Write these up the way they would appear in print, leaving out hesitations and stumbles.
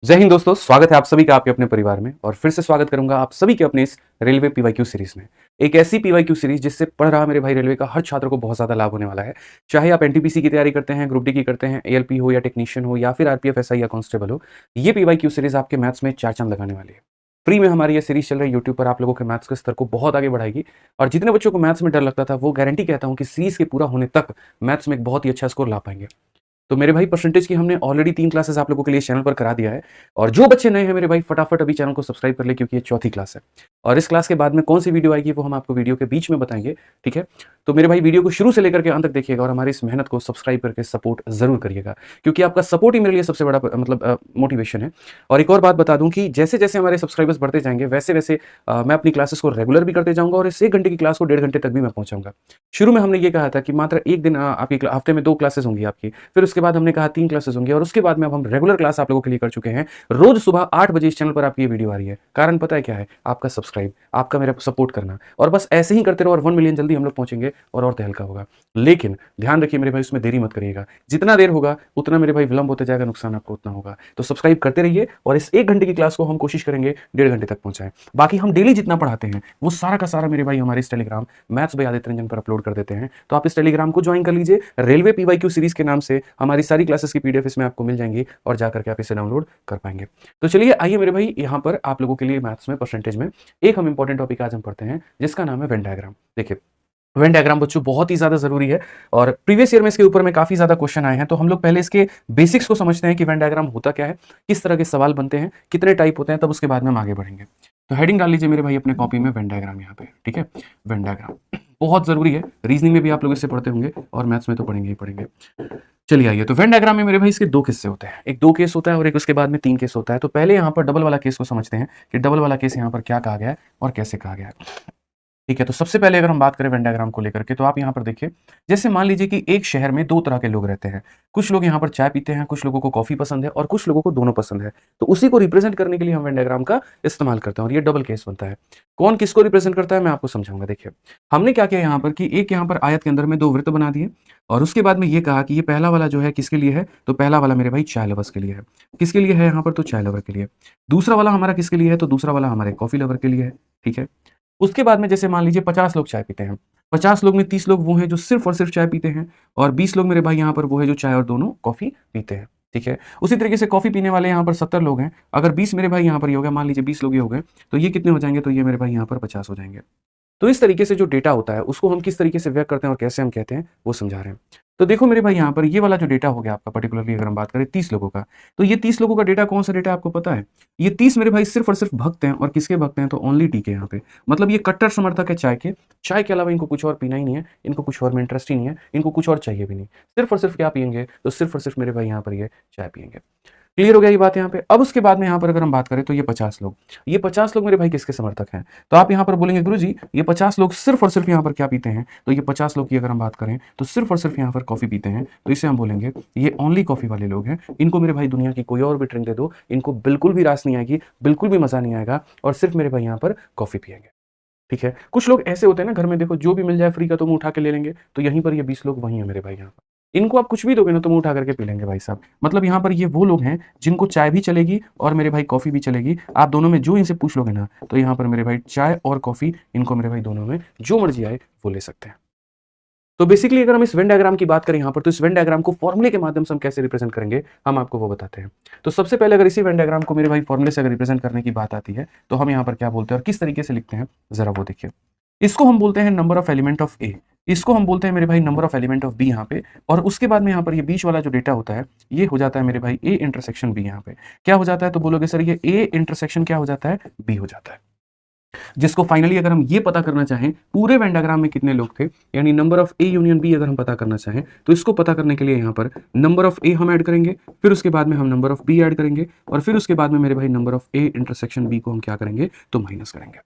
जय हिंद दोस्तों, स्वागत है आप सभी का आपके अपने परिवार में। और फिर से स्वागत करूंगा आप सभी के अपने इस रेलवे पीवाईक्यू सीरीज में। एक ऐसी पीवाईक्यू सीरीज जिससे पढ़ रहा मेरे भाई रेलवे का हर छात्र को बहुत ज्यादा लाभ होने वाला है। चाहे आप एनटीपीसी की तैयारी करते हैं, ग्रुप डी की करते हैं, एएलपी हो या टेक्नीशियन हो या फिर आरपीएफ एसआई या कांस्टेबल हो, ये पीवाईक्यू सीरीज आपके मैथ्स में चार चांद लगाने वाली है। फ्री में हमारी ये सीरीज चल रही है यूट्यूब पर, आप लोगों के मैथ्स के स्तर को बहुत आगे बढ़ाएगी। और जितने बच्चों को मैथ्स में डर लगता था, वो गारंटी कहता हूं कि सीरीज के पूरा होने तक मैथ्स में एक बहुत ही अच्छा स्कोर ला पाएंगे। तो मेरे भाई परसेंटेज की हमने ऑलरेडी 3 क्लासेस आप लोगों के लिए चैनल पर करा दिया है। और जो बच्चे नए हैं मेरे भाई, फटाफट अभी चैनल को सब्सक्राइब कर ले, क्योंकि ये चौथी क्लास है। और इस क्लास के बाद में कौन सी वीडियो आएगी वो हम आपको वीडियो के बीच में बताएंगे, ठीक है। तो मेरे भाई वीडियो को शुरू से लेकर के अंत तक देखिएगा और हमारी इस मेहनत को सब्सक्राइब करके सपोर्ट जरूर करिएगा, क्योंकि आपका सपोर्ट ही मेरे लिए सबसे बड़ा मोटिवेशन है। और एक और बात बता दूं कि जैसे जैसे हमारे सब्सक्राइबर्स बढ़ते जाएंगे, वैसे वैसे मैं अपनी क्लासेस को रेगुलर भी करते जाऊंगा और इस 1 घंटे की क्लास को 1.5 घंटे तक भी मैं पहुंचाऊंगा। शुरू में हमने ये कहा था कि मात्र एक दिन आपकी हफ्ते में 2 क्लासेस होंगी आपकी, फिर उसके बाद हमने कहा 3 क्लासेस होंगी, और उसके बाद में अब हम रेगुलर क्लास आप लोगों के लिए कर चुके हैं। रोज सुबह 8 बजे इस चैनल पर आपकी ये वीडियो आ रही है। कारण पता है क्या है? आपका सब्सक्राइब, आपका मेरा सपोर्ट करना। और बस ऐसे ही करते रहो और 1 मिलियन जल्दी हम लोग पहुंचेंगे और तहलका होगा। लेकिन ध्यान रखिए मेरे भाई, उसमें देरी मत करिएगा। जितना देर होगा उतना मेरे भाई विलंब होते जाएगा, नुकसान आपको उतना होगा। तो सब्सक्राइब करते रहिए और इस 1 घंटे की क्लास को हम कोशिश करेंगे 1.5 घंटे तक पहुंचाएं। बाकी हम डेली जितना पढ़ाते हैं वो सारा का सारा मेरे भाई हमारे इस Telegram maths by Aditya Ranjan पर अपलोड कर देते हैं। तो आप इस टेलीग्राम को ज्वाइन कर लीजिए। रेलवे पीवाईक्यू सीरीज के नाम से हमारी सारी क्लासेस की पीडीएफ इसमें आपको मिल जाएंगी और जाकर के आप इसे डाउनलोड कर पाएंगे। तो चलिए आइए मेरे भाई, यहाँ पर आप लोगों के लिए मैथ्स में परसेंटेज में एक हम इंपॉर्टेंट टॉपिक आज हम पढ़ते हैं, जिसका नाम है वेन डायग्राम। देखिए, वेन डायग्राम बच्चों बहुत ही ज्यादा जरूरी है और प्रीवियस ईयर में इसके ऊपर में काफी ज्यादा क्वेश्चन आए हैं। तो हम लोग पहले इसके बेसिक्स को समझते हैं कि वेन डायग्राम होता क्या है, किस तरह के सवाल बनते हैं, कितने टाइप होते हैं, तब उसके बाद में हम आगे बढ़ेंगे। तो हेडिंग डाल लीजिए मेरे भाई अपने कॉपी में, वेन डायग्राम यहाँ पे, ठीक है। वेन डायग्राम बहुत जरूरी है, रीजनिंग में भी आप लोग इससे पढ़ते होंगे और मैथ्स में तो पढ़ेंगे ही पढ़ेंगे। चलिए आइए, तो वेन डायग्राम में मेरे भाई इसके 2 किस्से होते हैं। एक 2 केस होता है और एक उसके बाद में 3 केस होता है। तो पहले यहाँ पर डबल वाला केस को समझते हैं कि डबल वाला केस यहाँ पर क्या कहा गया है और कैसे कहा गया है, ठीक है। तो सबसे पहले अगर हम बात करें वेन डायग्राम को लेकर के, तो आप यहाँ पर देखिए, जैसे मान लीजिए कि एक शहर में 2 तरह के लोग रहते हैं। कुछ लोग यहाँ पर चाय पीते हैं, कुछ लोगों को कॉफी पसंद है और कुछ लोगों को दोनों पसंद है। तो उसी को रिप्रेजेंट करने के लिए हम वेन डायग्राम का इस्तेमाल करते हैं और ये डबल केस बनता है। कौन किसको रिप्रेजेंट करता है मैं आपको समझाऊंगा। देखिए, हमने क्या किया यहाँ पर कि एक यहाँ पर आयत के अंदर में 2 वृत्त बना दिए और उसके बाद में ये कहा कि ये पहला वाला जो है किसके लिए है, तो पहला वाला मेरे भाई चाय लवर्स के लिए है। किसके लिए है यहाँ पर? तो चाय लवर के लिए। दूसरा वाला हमारा किसके लिए है? तो दूसरा वाला हमारे कॉफी लवर के लिए है, ठीक है। उसके बाद में जैसे मान लीजिए 50 लोग चाय पीते हैं, 50 लोग में 30 लोग वो हैं जो सिर्फ और सिर्फ चाय पीते हैं और 20 लोग मेरे भाई यहाँ पर वो है जो चाय और दोनों कॉफी पीते हैं, ठीक है। उसी तरीके से कॉफी पीने वाले यहाँ पर 70 लोग हैं। अगर 20 मेरे भाई यहाँ पर ये हो गया, मान लीजिए 20 लोग ये हो गए, तो ये कितने हो जाएंगे? तो ये मेरे भाई यहाँ पर 50 हो जाएंगे। तो इस तरीके से जो डेटा होता है उसको हम किस तरीके से व्यक्त करते हैं और कैसे हम कहते हैं वो समझा रहे हैं। तो देखो मेरे भाई, यहाँ पर ये वाला जो डेटा हो गया आपका, पर्टिकुलरली अगर हम बात करें 30 लोगों का, तो ये 30 लोगों का डेटा कौन सा डेटा आपको पता है? ये 30 मेरे भाई सिर्फ और सिर्फ भक्त हैं। और किसके भक्त हैं? तो ओनली टी के। यहाँ पे मतलब ये कट्टर समर्थक है चाय के। चाय के अलावा इनको कुछ और पीना ही नहीं है, इनको कुछ और में इंटरेस्ट ही नहीं है, इनको कुछ और चाहिए भी नहीं। सिर्फ और सिर्फ क्या पियेंगे? तो सिर्फ और सिर्फ मेरे भाई यहाँ पर ये चाय पियेंगे। क्लियर हो गया ये बात यहाँ पे। अब उसके बाद में यहाँ पर अगर हम बात करें तो ये 50 लोग मेरे भाई किसके समर्थक हैं? तो आप यहाँ पर बोलेंगे गुरुजी ये 50 लोग सिर्फ और सिर्फ यहाँ पर क्या पीते हैं? तो ये 50 लोग की अगर हम बात करें तो सिर्फ और सिर्फ यहाँ पर कॉफी पीते हैं। तो इसे हम बोलेंगे ये ओनली कॉफी वाले लोग हैं। इनको मेरे भाई दुनिया की कोई और भी ड्रिंक दे दो, इनको बिल्कुल भी रास नहीं आएगी, बिल्कुल भी मजा नहीं आएगा और सिर्फ मेरे भाई यहाँ पर कॉफी पियेंगे, ठीक है। कुछ लोग ऐसे होते हैं ना घर में, देखो जो भी मिल जाए फ्री का तो मुंह उठा के ले लेंगे। तो यहीं पर ये 20 लोग वही है मेरे भाई यहाँ पर। इनको आप कुछ भी दोगे ना तो मुंह उठा करके पी लेंगे भाई साहब। मतलब यहाँ पर ये वो लोग हैं जिनको चाय भी चलेगी और मेरे भाई कॉफी भी चलेगी। आप दोनों में जो इनसे पूछ लोगे ना तो यहाँ पर मेरे भाई चाय और कॉफी, इनको मेरे भाई दोनों में जो मर्जी आए वो ले सकते हैं। तो बेसिकली अगर हम इस वेन डायग्राम की बात करें यहाँ पर, तो इस वेन डायग्राम को फॉर्मूले के माध्यम से हम कैसे रिप्रेजेंट करेंगे हम आपको वो बताते हैं। तो सबसे पहले अगर इसी वेन डायग्राम को मेरे भाई फॉर्मूले से अगर रिप्रेजेंट करने की बात आती है तो हम यहाँ पर क्या बोलते हैं और किस तरीके से लिखते हैं जरा वो देखिए। इसको हम बोलते हैं number of element of A, इसको हम बोलते हैं मेरे भाई number of element of B यहाँ पे। और उसके बाद में यहाँ पर ये बीच वाला जो डेटा होता है ये हो जाता है मेरे भाई ए इंटरसेक्शन बी। यहाँ पे क्या हो जाता है? तो बोलोगे सर ये ए इंटरसेक्शन क्या हो जाता है? बी हो जाता है। जिसको फाइनली अगर हम ये पता करना चाहें पूरे वेन डायग्राम में कितने लोग थे, यानी number of A union B अगर हम पता करना चाहें, तो इसको पता करने के लिए यहाँ पर नंबर ऑफ ए हम ऐड करेंगे, फिर उसके बाद में हम नंबर ऑफ बी ऐड करेंगे और फिर उसके बाद में मेरे भाई number of A intersection B को हम क्या करेंगे? तो माइनस करेंगे,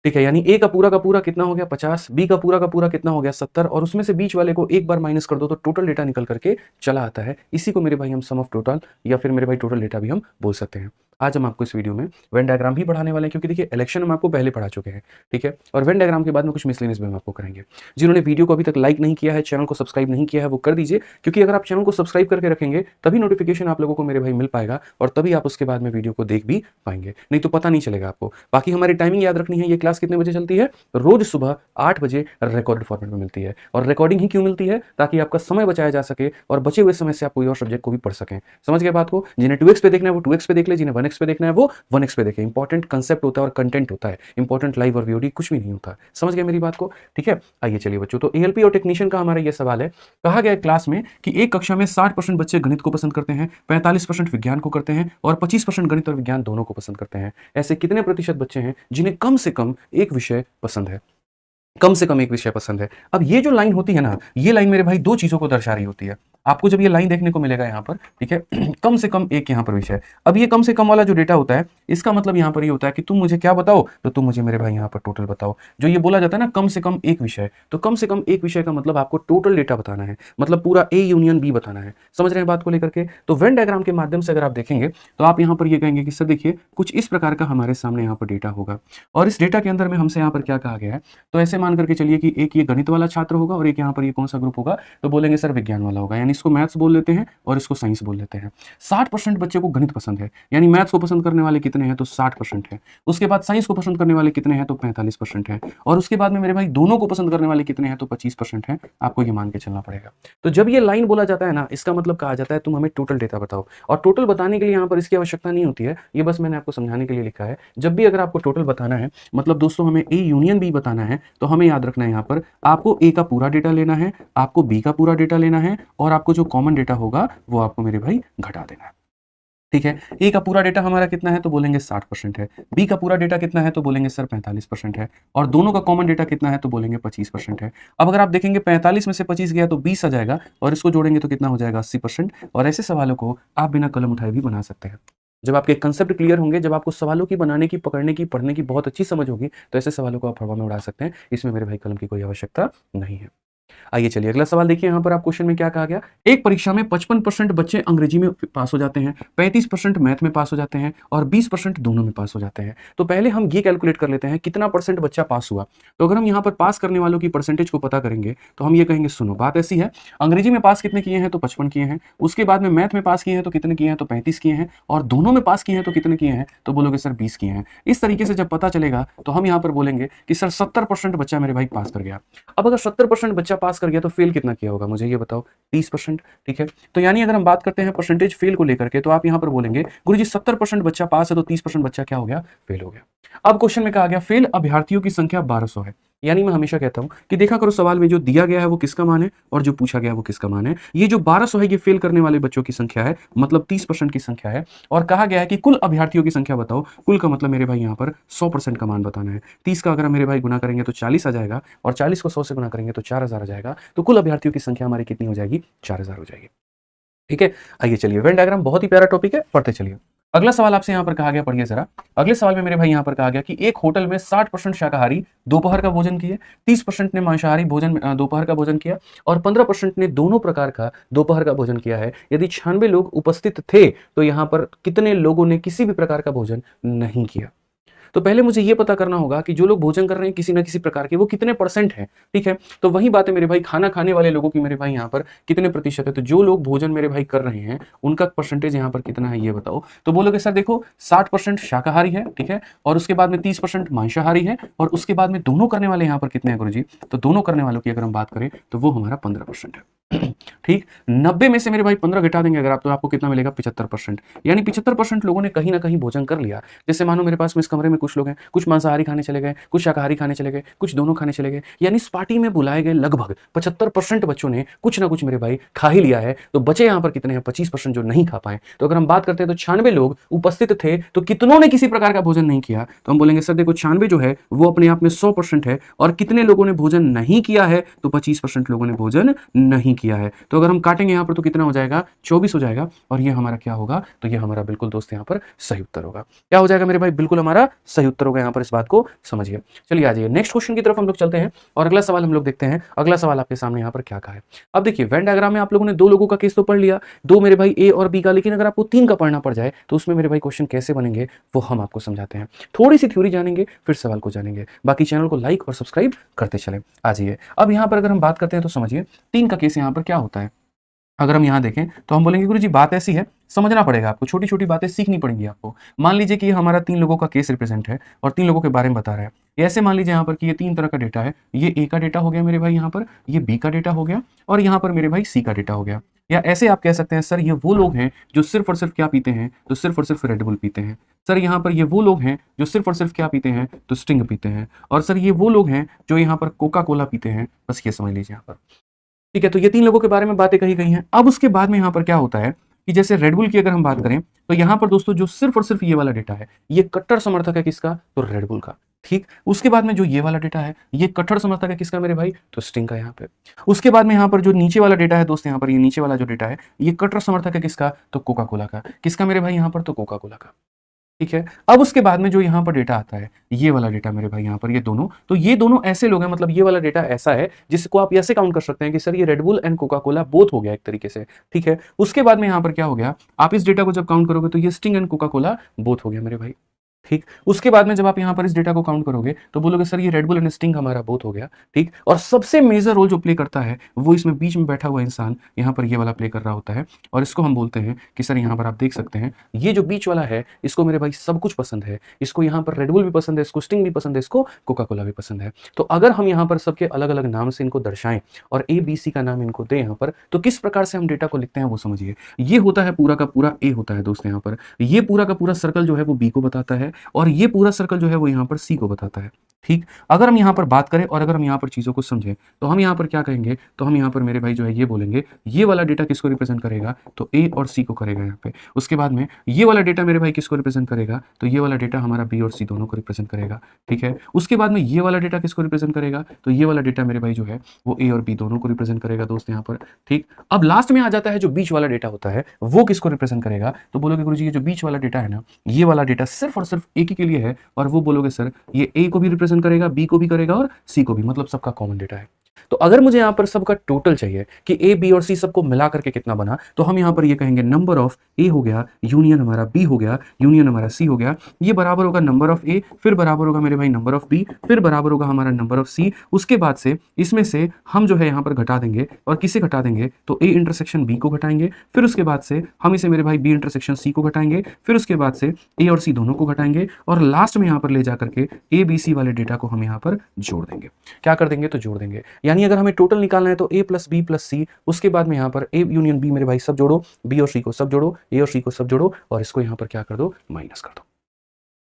ठीक है। यानी ए का पूरा कितना हो गया? 50, बी का पूरा कितना हो गया? 70, और उसमें से बीच वाले को एक बार माइनस कर दो तो टोटल डेटा निकल करके चला आता है। इसी को मेरे भाई हम सम ऑफ टोटल या फिर मेरे भाई टोटल डेटा भी हम बोल सकते हैं। आज हम आपको इस वीडियो में वेन डायग्राम भी पढ़ाने वाले हैं, क्योंकि देखिए इलेक्शन हम आपको पहले पढ़ा चुके हैं, ठीक है। और वेन डायग्राम के बाद में कुछ मिसलेनियस भी हम आपको करेंगे। जिन्होंने वीडियो को अभी तक लाइक नहीं किया है, चैनल को सब्सक्राइब नहीं किया है, वो कर दीजिए, क्योंकि अगर आप चैनल को सब्सक्राइब करके रखेंगे तभी नोटिफिकेशन आप लोगों को मेरे भाई मिल पाएगा और तभी आप उसके बाद में वीडियो को देख भी पाएंगे, नहीं तो पता नहीं चलेगा आपको। बाकी हमारी टाइमिंग याद रखनी है, ये क्लास कितने बजे चलती है? रोज सुबह 8 बजे रिकॉर्डेड फॉर्मेट में मिलती है। और रिकॉर्डिंग ही क्यों मिलती है? ताकि आपका समय बचाया जा सके और बचे हुए समय से आप कोई और सब्जेक्ट को भी पढ़ सकें। समझ गए बात को? जिन्हें 2x पे देखना है वो 2x पे देख ले, जिन्हें 1x पे देखना है वो 1x पे देखें। इंपॉर्टेंट कंसेप्ट होता है और कंटेंट होता है, इंपॉर्टेंट लाइव और वीडियो कुछ भी नहीं होता। समझ गए मेरी बात को? ठीक है, आइए चलिए बच्चों, तो एएलपी और टेक्नीशियन का हमारा ये सवाल है। कहा गया है क्लास में कि एक कक्षा में 60% बच्चे गणित को पसंद करते हैं, 45% विज्ञान को करते हैं और 25% गणित और विज्ञान दोनों को पसंद करते हैं। ऐसे कितने प्रतिशत बच्चे हैं जिन्हें कम से कम एक विषय पसंद है? कम से कम एक विषय पसंद है। अब ये जो लाइन होती है ना, ये लाइन मेरे भाई दो चीजों को दर्शा रही होती है। आपको जब ये लाइन देखने को मिलेगा यहाँ पर, ठीक है, कम से कम एक यहाँ पर विषय। अब ये कम से कम वाला जो डेटा होता है, इसका मतलब यहाँ पर ये होता है कि तुम मुझे क्या बताओ, तो तुम मुझे मेरे भाई यहाँ पर टोटल बताओ। जो ये बोला जाता है ना कम से कम एक विषय, तो कम से कम एक विषय का मतलब आपको टोटल डेटा बताना है, मतलब पूरा ए यूनियन बी बताना है। समझ रहे हैं बात को लेकर के? तो वेन डायग्राम के माध्यम से अगर आप देखेंगे तो आप यहाँ पर ये कहेंगे कि सर देखिए कुछ इस प्रकार का हमारे सामने यहाँ पर डेटा होगा और इस डेटा के अंदर में हमसे यहाँ पर क्या कहा गया है। तो ऐसे मान करके चलिए कि एक ये गणित वाला छात्र होगा और एक यहाँ पर ये कौन सा ग्रुप होगा, तो बोलेंगे सर विज्ञान वाला होगा, यानी इसको मैथ्स बोल लेते हैं और इसको साइंस बोल लेते हैं। 60% बच्चे को गणित पसंद है, यानी मैथ्स को पसंद करने वाले कितने हैं, तो 60% है। उसके बाद साइंस को पसंद करने वाले कितने हैं, तो 45% है। और उसके बाद में मेरे भाई दोनों को पसंद करने वाले कितने हैं, तो 25% है। आपको ये मान के चलना पड़ेगा। तो जब ये लाइन बोला जाता है ना, इसका मतलब कहा जाता है तुम हमें टोटल डेटा बताओ। और टोटल बताने के लिए यहाँ पर इसकी आवश्यकता नहीं होती है, ये बस मैंने आपको समझाने के लिए लिखा है। जब भी अगर आपको टोटल बताना है, मतलब दोस्तों हमें ए यूनियन बी बताना है, तो हमें याद रखना है यहाँ पर आपको ए का पूरा डेटा लेना है, आपको बी का पूरा डेटा लेना है और आपको जो कॉमन डेटा होगा वो आपको मेरे भाई घटा देना है। ठीक है, ए का पूरा डेटा हमारा कितना है, तो बोलेंगे 60% है। बी का पूरा डेटा कितना है, तो बोलेंगे सर 45% है। और दोनों का कॉमन डेटा कितना है, तो बोलेंगे 25% है। अब अगर आप देखेंगे 45 में से 25 गया तो 20 आ जाएगा और इसको जोड़ेंगे तो कितना हो जाएगा, 80%। और ऐसे सवालों को आप बिना कलम उठाए भी बना सकते हैं। जब आपके कंसेप्ट क्लियर होंगे, जब आपको सवालों की बनाने की, पकड़ने की, पढ़ने की बहुत अच्छी समझ होगी, तो ऐसे सवालों को आप हवा में उड़ा सकते हैं। इसमें मेरे भाई कलम की कोई आवश्यकता नहीं है। आइए चलिए अगला सवाल देखिए। यहाँ पर आप क्वेश्चन में क्या कहा गया, एक परीक्षा में 55% बच्चे अंग्रेजी में पास हो जाते हैं, 35% मैथ में पास हो जाते हैं और 20% दोनों में पास हो जाते हैं। तो पहले हम ये कैलकुलेट कर लेते हैं कितना परसेंट बच्चा पास हुआ। तो अगर हम यहाँ पर पास करने वालों की परसेंटेज को पता करेंगे तो हम ये कहेंगे सुनो बात ऐसी है, अंग्रेजी में पास कितने किए हैं, तो 55 किए हैं। उसके बाद में मैथ में पास किए हैं तो कितने किए हैं, तो 35 किए हैं। और दोनों में पास किए हैं तो कितने किए हैं, तो बोलोगे सर 20 किए हैं। इस तरीके से जब पता चलेगा तो हम यहाँ पर बोलेंगे कि सर 70% बच्चा मेरे भाई पास कर गया। अब अगर 70% बच्चा पास कर गया तो फेल कितना किया होगा, मुझे ये बताओ, 30%। ठीक है, तो यानी अगर हम बात करते हैं परसेंटेज फेल को लेकर के, तो आप यहां पर बोलेंगे गुरुजी 70% बच्चा पास है तो 30% बच्चा क्या हो गया, फेल हो गया। अब क्वेश्चन में कहा गया फेल अभ्यर्थियों की संख्या 1200 है। यानी मैं हमेशा कहता हूं कि देखा करो सवाल में जो दिया गया है वो किसका मान है और जो पूछा गया है वो किसका मान है। ये जो 1200 है ये फेल करने वाले बच्चों की संख्या है, मतलब 30% की संख्या है। और कहा गया है कि कुल अभ्यर्थियों की संख्या बताओ। कुल का मतलब मेरे भाई यहाँ पर 100% का मान बताना है। 30 का अगर मेरे भाई गुना करेंगे तो 40 आ जाएगा और 40 को 100 से गुना करेंगे तो 4000 आ जाएगा। तो कुल अभ्यर्थियों की संख्या हमारी कितनी हो जाएगी, 4000 हो जाएगी। ठीक है, आइए चलिए, वेन डायग्राम बहुत ही प्यारा टॉपिक है, पढ़ते चलिए। अगला सवाल आपसे यहाँ पर कहा गया, पढ़िए जरा। अगले सवाल में मेरे भाई यहाँ पर कहा गया कि एक होटल में 60% शाकाहारी दोपहर का भोजन किए, 30% ने मांसाहारी भोजन दोपहर का भोजन किया और 15% ने दोनों प्रकार का दोपहर का भोजन किया है। यदि 96 लोग उपस्थित थे तो यहाँ पर कितने लोगों ने किसी भी प्रकार का भोजन नहीं किया। तो पहले मुझे ये पता करना होगा कि जो लोग भोजन कर रहे हैं किसी ना किसी प्रकार के, वो कितने परसेंट है। ठीक है, तो वही बात है मेरे भाई, खाना खाने वाले लोगों की मेरे भाई यहाँ पर कितने प्रतिशत है। तो जो लोग भोजन मेरे भाई कर रहे हैं उनका परसेंटेज यहाँ पर कितना है ये बताओ। तो बोलोगे सर देखो 60% शाकाहारी है, ठीक है, और उसके बाद में 30% मांसाहारी है और उसके बाद में दोनों करने वाले यहाँ पर कितने हैं गुरुजी, तो दोनों करने वालों की अगर हम बात करें तो वो हमारा 15% है। ठीक, 90 में से मेरे भाई 15 घटा देंगे अगर आप, तो आपको कितना मिलेगा, 75%। यानी 75% लोगों ने कहीं ना कहीं भोजन कर लिया। जैसे मानो मेरे पास में इस कमरे में कुछ लोग हैं, कुछ मांसाहारी खाने चले गए, कुछ शाकाहारी खाने चले गए, कुछ दोनों खाने चले गए। यानी इस पार्टी में बुलाए गए लगभग 75% बच्चों ने कुछ ना कुछ मेरे भाई खा ही लिया है। तो बचे यहाँ पर कितने हैं, 25% जो नहीं खा पाए। तो अगर हम बात करते हैं तो 96 लोग उपस्थित थे तो कितनों ने किसी प्रकार का भोजन नहीं किया। तो हम बोलेंगे सर देखो 96 जो है वो अपने आप में 100% है और कितने लोगों ने भोजन नहीं किया है, तो 25% लोगों ने भोजन नहीं किया है। तो अगर हम काटेंगे यहाँ पर तो कितना हो जाएगा, 24 हो जाएगा। और ये हमारा क्या होगा, तो ये हमारा बिल्कुल दोस्त यहाँ पर सही उत्तर होगा। क्या हो जाएगा मेरे भाई, बिल्कुल हमारा सही उत्तर होगा यहाँ पर, इस बात को समझिए। चलिए आ जाइए नेक्स्ट क्वेश्चन की तरफ हम लोग चलते हैं और अगला सवाल हम लोग देखते हैं। अगला सवाल आपके सामने यहाँ पर क्या कहा है। अब देखिए वेन डायग्राम में आप लोगों ने दो लोगों का केस तो पढ़ लिया, दो मेरे भाई ए और बी का, लेकिन अगर आपको 3 का पढ़ना पड़ जाए तो उसमें मेरे भाई क्वेश्चन कैसे बनेंगे वो हम आपको समझाते हैं। थोड़ी सी थ्योरी जानेंगे फिर सवाल को जानेंगे, बाकी चैनल को लाइक और सब्सक्राइब करते चलें। आ जाइए अब यहाँ पर अगर हम बात करते हैं तो समझिए 3 का केस यहाँ पर क्या होता है। अगर हम यहाँ देखें तो हम बोलेंगे गुरुजी बात ऐसी है, समझना पड़ेगा आपको, छोटी छोटी बातें सीखनी पड़ेंगी आपको। मान लीजिए कि हमारा 3 लोगों का केस रिप्रेजेंट है और 3 लोगों के बारे में बता रहा है। ऐसे मान लीजिए यहाँ पर कि ये 3 तरह का डेटा है, ये ए का डेटा हो गया मेरे भाई, यहाँ पर ये बी का डेटा हो गया और यहाँ पर मेरे भाई सी का डेटा हो गया। या ऐसे आप कह सकते हैं सर ये वो लोग हैं जो सिर्फ और सिर्फ क्या पीते हैं, तो सिर्फ और सिर्फ रेड बुल पीते हैं। सर यहाँ पर ये वो लोग हैं जो सिर्फ और सिर्फ क्या पीते हैं, तो स्टिंग पीते हैं। और सर ये वो लोग हैं जो यहाँ पर कोका कोला पीते हैं। बस ये समझ लीजिए यहाँ पर, ठीक है। तो ये 3 लोगों के बारे में बातें कही गई हैं। अब उसके बाद में यहाँ पर क्या होता है कि जैसे रेड बुल की अगर हम बात करें तो यहाँ पर दोस्तों जो सिर्फ और सिर्फ ये वाला डेटा है, ये कट्टर समर्थक है किसका, तो रेड बुल का, ठीक। उसके बाद में जो ये वाला डेटा है ये कट्टर समर्थक है किसका मेरे भाई, तो स्टिंग का यहाँ पे। उसके बाद में यहाँ पर जो नीचे वाला डेटा है दोस्त, यहाँ पर ये नीचे वाला जो डेटा है ये कट्टर समर्थक है किसका, तो कोका कोला का। किसका मेरे भाई यहाँ पर, तो कोका कोला का, ठीक है। अब उसके बाद में जो यहाँ पर डेटा आता है, ये वाला डेटा मेरे भाई यहाँ पर, ये दोनों, तो ये दोनों ऐसे लोग हैं, मतलब ये वाला डेटा ऐसा है जिसको आप ऐसे काउंट कर सकते हैं कि सर ये red bull and Coca Cola both हो गया एक तरीके से, ठीक है। उसके बाद में यहाँ पर क्या हो गया, आप इस डेटा को जब काउंट करोगे तो ये sting and Coca Cola both हो गया मेरे भाई, ठीक। उसके बाद में जब आप यहाँ पर इस डेटा को काउंट करोगे तो बोलोगे सर ये रेड बुल एंड स्टिंग हमारा बोथ हो गया, ठीक। और सबसे मेजर रोल जो प्ले करता है वो इसमें बीच में बैठा हुआ इंसान यहाँ पर ये वाला प्ले कर रहा होता है, और इसको हम बोलते हैं कि सर यहाँ पर आप देख सकते हैं ये जो बीच वाला है इसको मेरे भाई सब कुछ पसंद है, इसको यहाँ पर रेड बुल भी पसंद है, इसको स्टिंग भी पसंद है, इसको कोका कोला भी पसंद है। तो अगर हम यहाँ पर सबके अलग अलग नाम से इनको दर्शाएं और ए बी सी का नाम इनको दें यहाँ पर, तो किस प्रकार से हम डेटा को लिखते हैं वो समझिए। ये होता है पूरा का पूरा ए होता है दोस्त यहाँ पर, ये पूरा का पूरा सर्कल जो है वो बी को बताता है और ये पूरा सर्कल जो है वो यहाँ पर सी को बताता है, ठीक। अगर हम यहाँ पर बात करें और अगर हम यहाँ पर चीजों को समझें तो हम यहाँ पर क्या कहेंगे, तो हम यहाँ पर मेरे भाई जो है ये बोलेंगे ये वाला डेटा किसको रिप्रेजेंट करेगा, तो ए और सी को करेगा यहाँ पे। उसके बाद में ये वाला डेटा मेरे भाई किसको रिप्रेजेंट करेगा, तो ये वाला डेटा हमारा बी और सी दोनों को रिप्रेजेंट करेगा, ठीक है। उसके बाद में ये वाला डेटा किसको रिप्रेजेंट करेगा, तो ये वाला डेटा मेरे भाई जो है वो ए और बी दोनों को रिप्रेजेंट करेगा दोस्त यहाँ पर, ठीक। अब लास्ट में आ जाता है जो बीच वाला डेटा होता है वो किसको रिप्रेजेंट करेगा, तो बोलोगे गुरुजी ये जो बीच वाला डेटा है ना, ये वाला डेटा सिर्फ और सिर्फ एक ही के लिए है, और वो बोलोगे सर ये ए को भी रिप्रेजेंट करेगा, बी को भी करेगा और सी को भी, मतलब सबका कॉमन डेटा है। तो अगर मुझे यहाँ पर सबका टोटल चाहिए कि ए बी और सी सबको मिला करके कितना बना, तो हम यहाँ पर ये कहेंगे नंबर ऑफ ए हो गया यूनियन हमारा बी हो गया यूनियन हमारा सी हो गया, ये बराबर होगा नंबर ऑफ ए, फिर बराबर होगा मेरे भाई नंबर ऑफ बी, फिर बराबर होगा हमारा नंबर ऑफ सी। उसके बाद से इसमें से हम जो है यहाँ पर घटा देंगे, और किसे घटा देंगे, तो ए इंटरसेक्शन बी को घटाएंगे, फिर उसके बाद से हम इसे मेरे भाई बी इंटरसेक्शन सी को घटाएंगे, फिर उसके बाद से ए और सी दोनों को घटाएंगे, और लास्ट में यहाँ पर ले जाकर के ए बी सी वाले डेटा को हम यहाँ पर जोड़ देंगे। क्या कर देंगे, तो जोड़ देंगे। यानी अगर हमें टोटल निकालना है तो a प्लस बी प्लस सी, उसके बाद में यहाँ पर a यूनियन b मेरे भाई सब जोड़ो, b और c को सब जोड़ो, a और c को सब जोड़ो, और इसको यहाँ पर क्या कर दो, माइनस कर दो।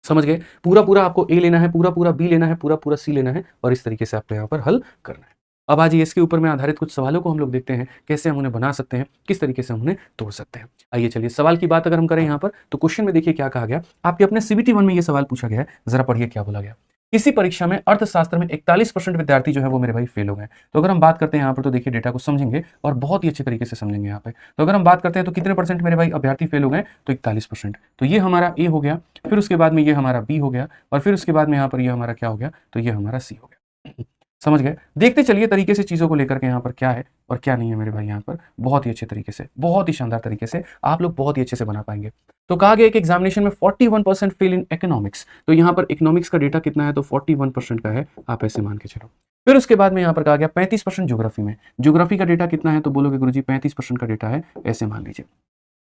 समझ गए, पूरा पूरा आपको a लेना है, पूरा पूरा b लेना है, पूरा पूरा c लेना है, और इस तरीके से आपको यहाँ पर हल करना है। अब आज इसके ऊपर में आधारित कुछ सवालों को हम लोग देखते हैं, कैसे हम उन्हें बना सकते हैं, किस तरीके से हम उन्हें तोड़ सकते हैं। आइए चलिए सवाल की बात अगर हम करें यहाँ पर, तो क्वेश्चन में देखिए क्या कहा गया, आपके अपने CBT 1 में ये सवाल पूछा गया है, जरा पढ़िए क्या बोला गया। इसी परीक्षा में अर्थशास्त्र में 41% विद्यार्थी जो है वो मेरे भाई फेल हो गए। तो अगर हम बात करते हैं यहाँ पर, तो देखिए डेटा को समझेंगे और बहुत ही अच्छे तरीके से समझेंगे यहाँ पे। तो अगर हम बात करते हैं तो कितने परसेंट मेरे भाई अभ्यर्थी फेल हो गए, तो 41%। तो ये हमारा ए हो गया, फिर उसके बाद में ये हमारा बी हो गया, और फिर उसके बाद में यहाँ पर ये हमारा क्या हो गया, तो ये हमारा सी हो गया। समझ गए, देखते चलिए तरीके से चीजों को लेकर के यहाँ पर क्या है और क्या नहीं है मेरे भाई। यहाँ पर बहुत ही अच्छे तरीके से, बहुत ही शानदार तरीके से आप लोग बहुत ही अच्छे से बना पाएंगे। तो कहा गया एक एग्जामिनेशन में 41% फेल इन इकोनॉमिक्स, तो यहाँ पर इकोनॉमिक्स का डेटा कितना है, तो 41% का है, आप ऐसे मान के चलो। फिर उसके बाद में यहाँ पर कहा गया 35% ज्योग्राफी में, ज्योग्राफी का डेटा कितना है, तो बोलोगे गुरुजी 35% का डेटा है, ऐसे मान लीजिए,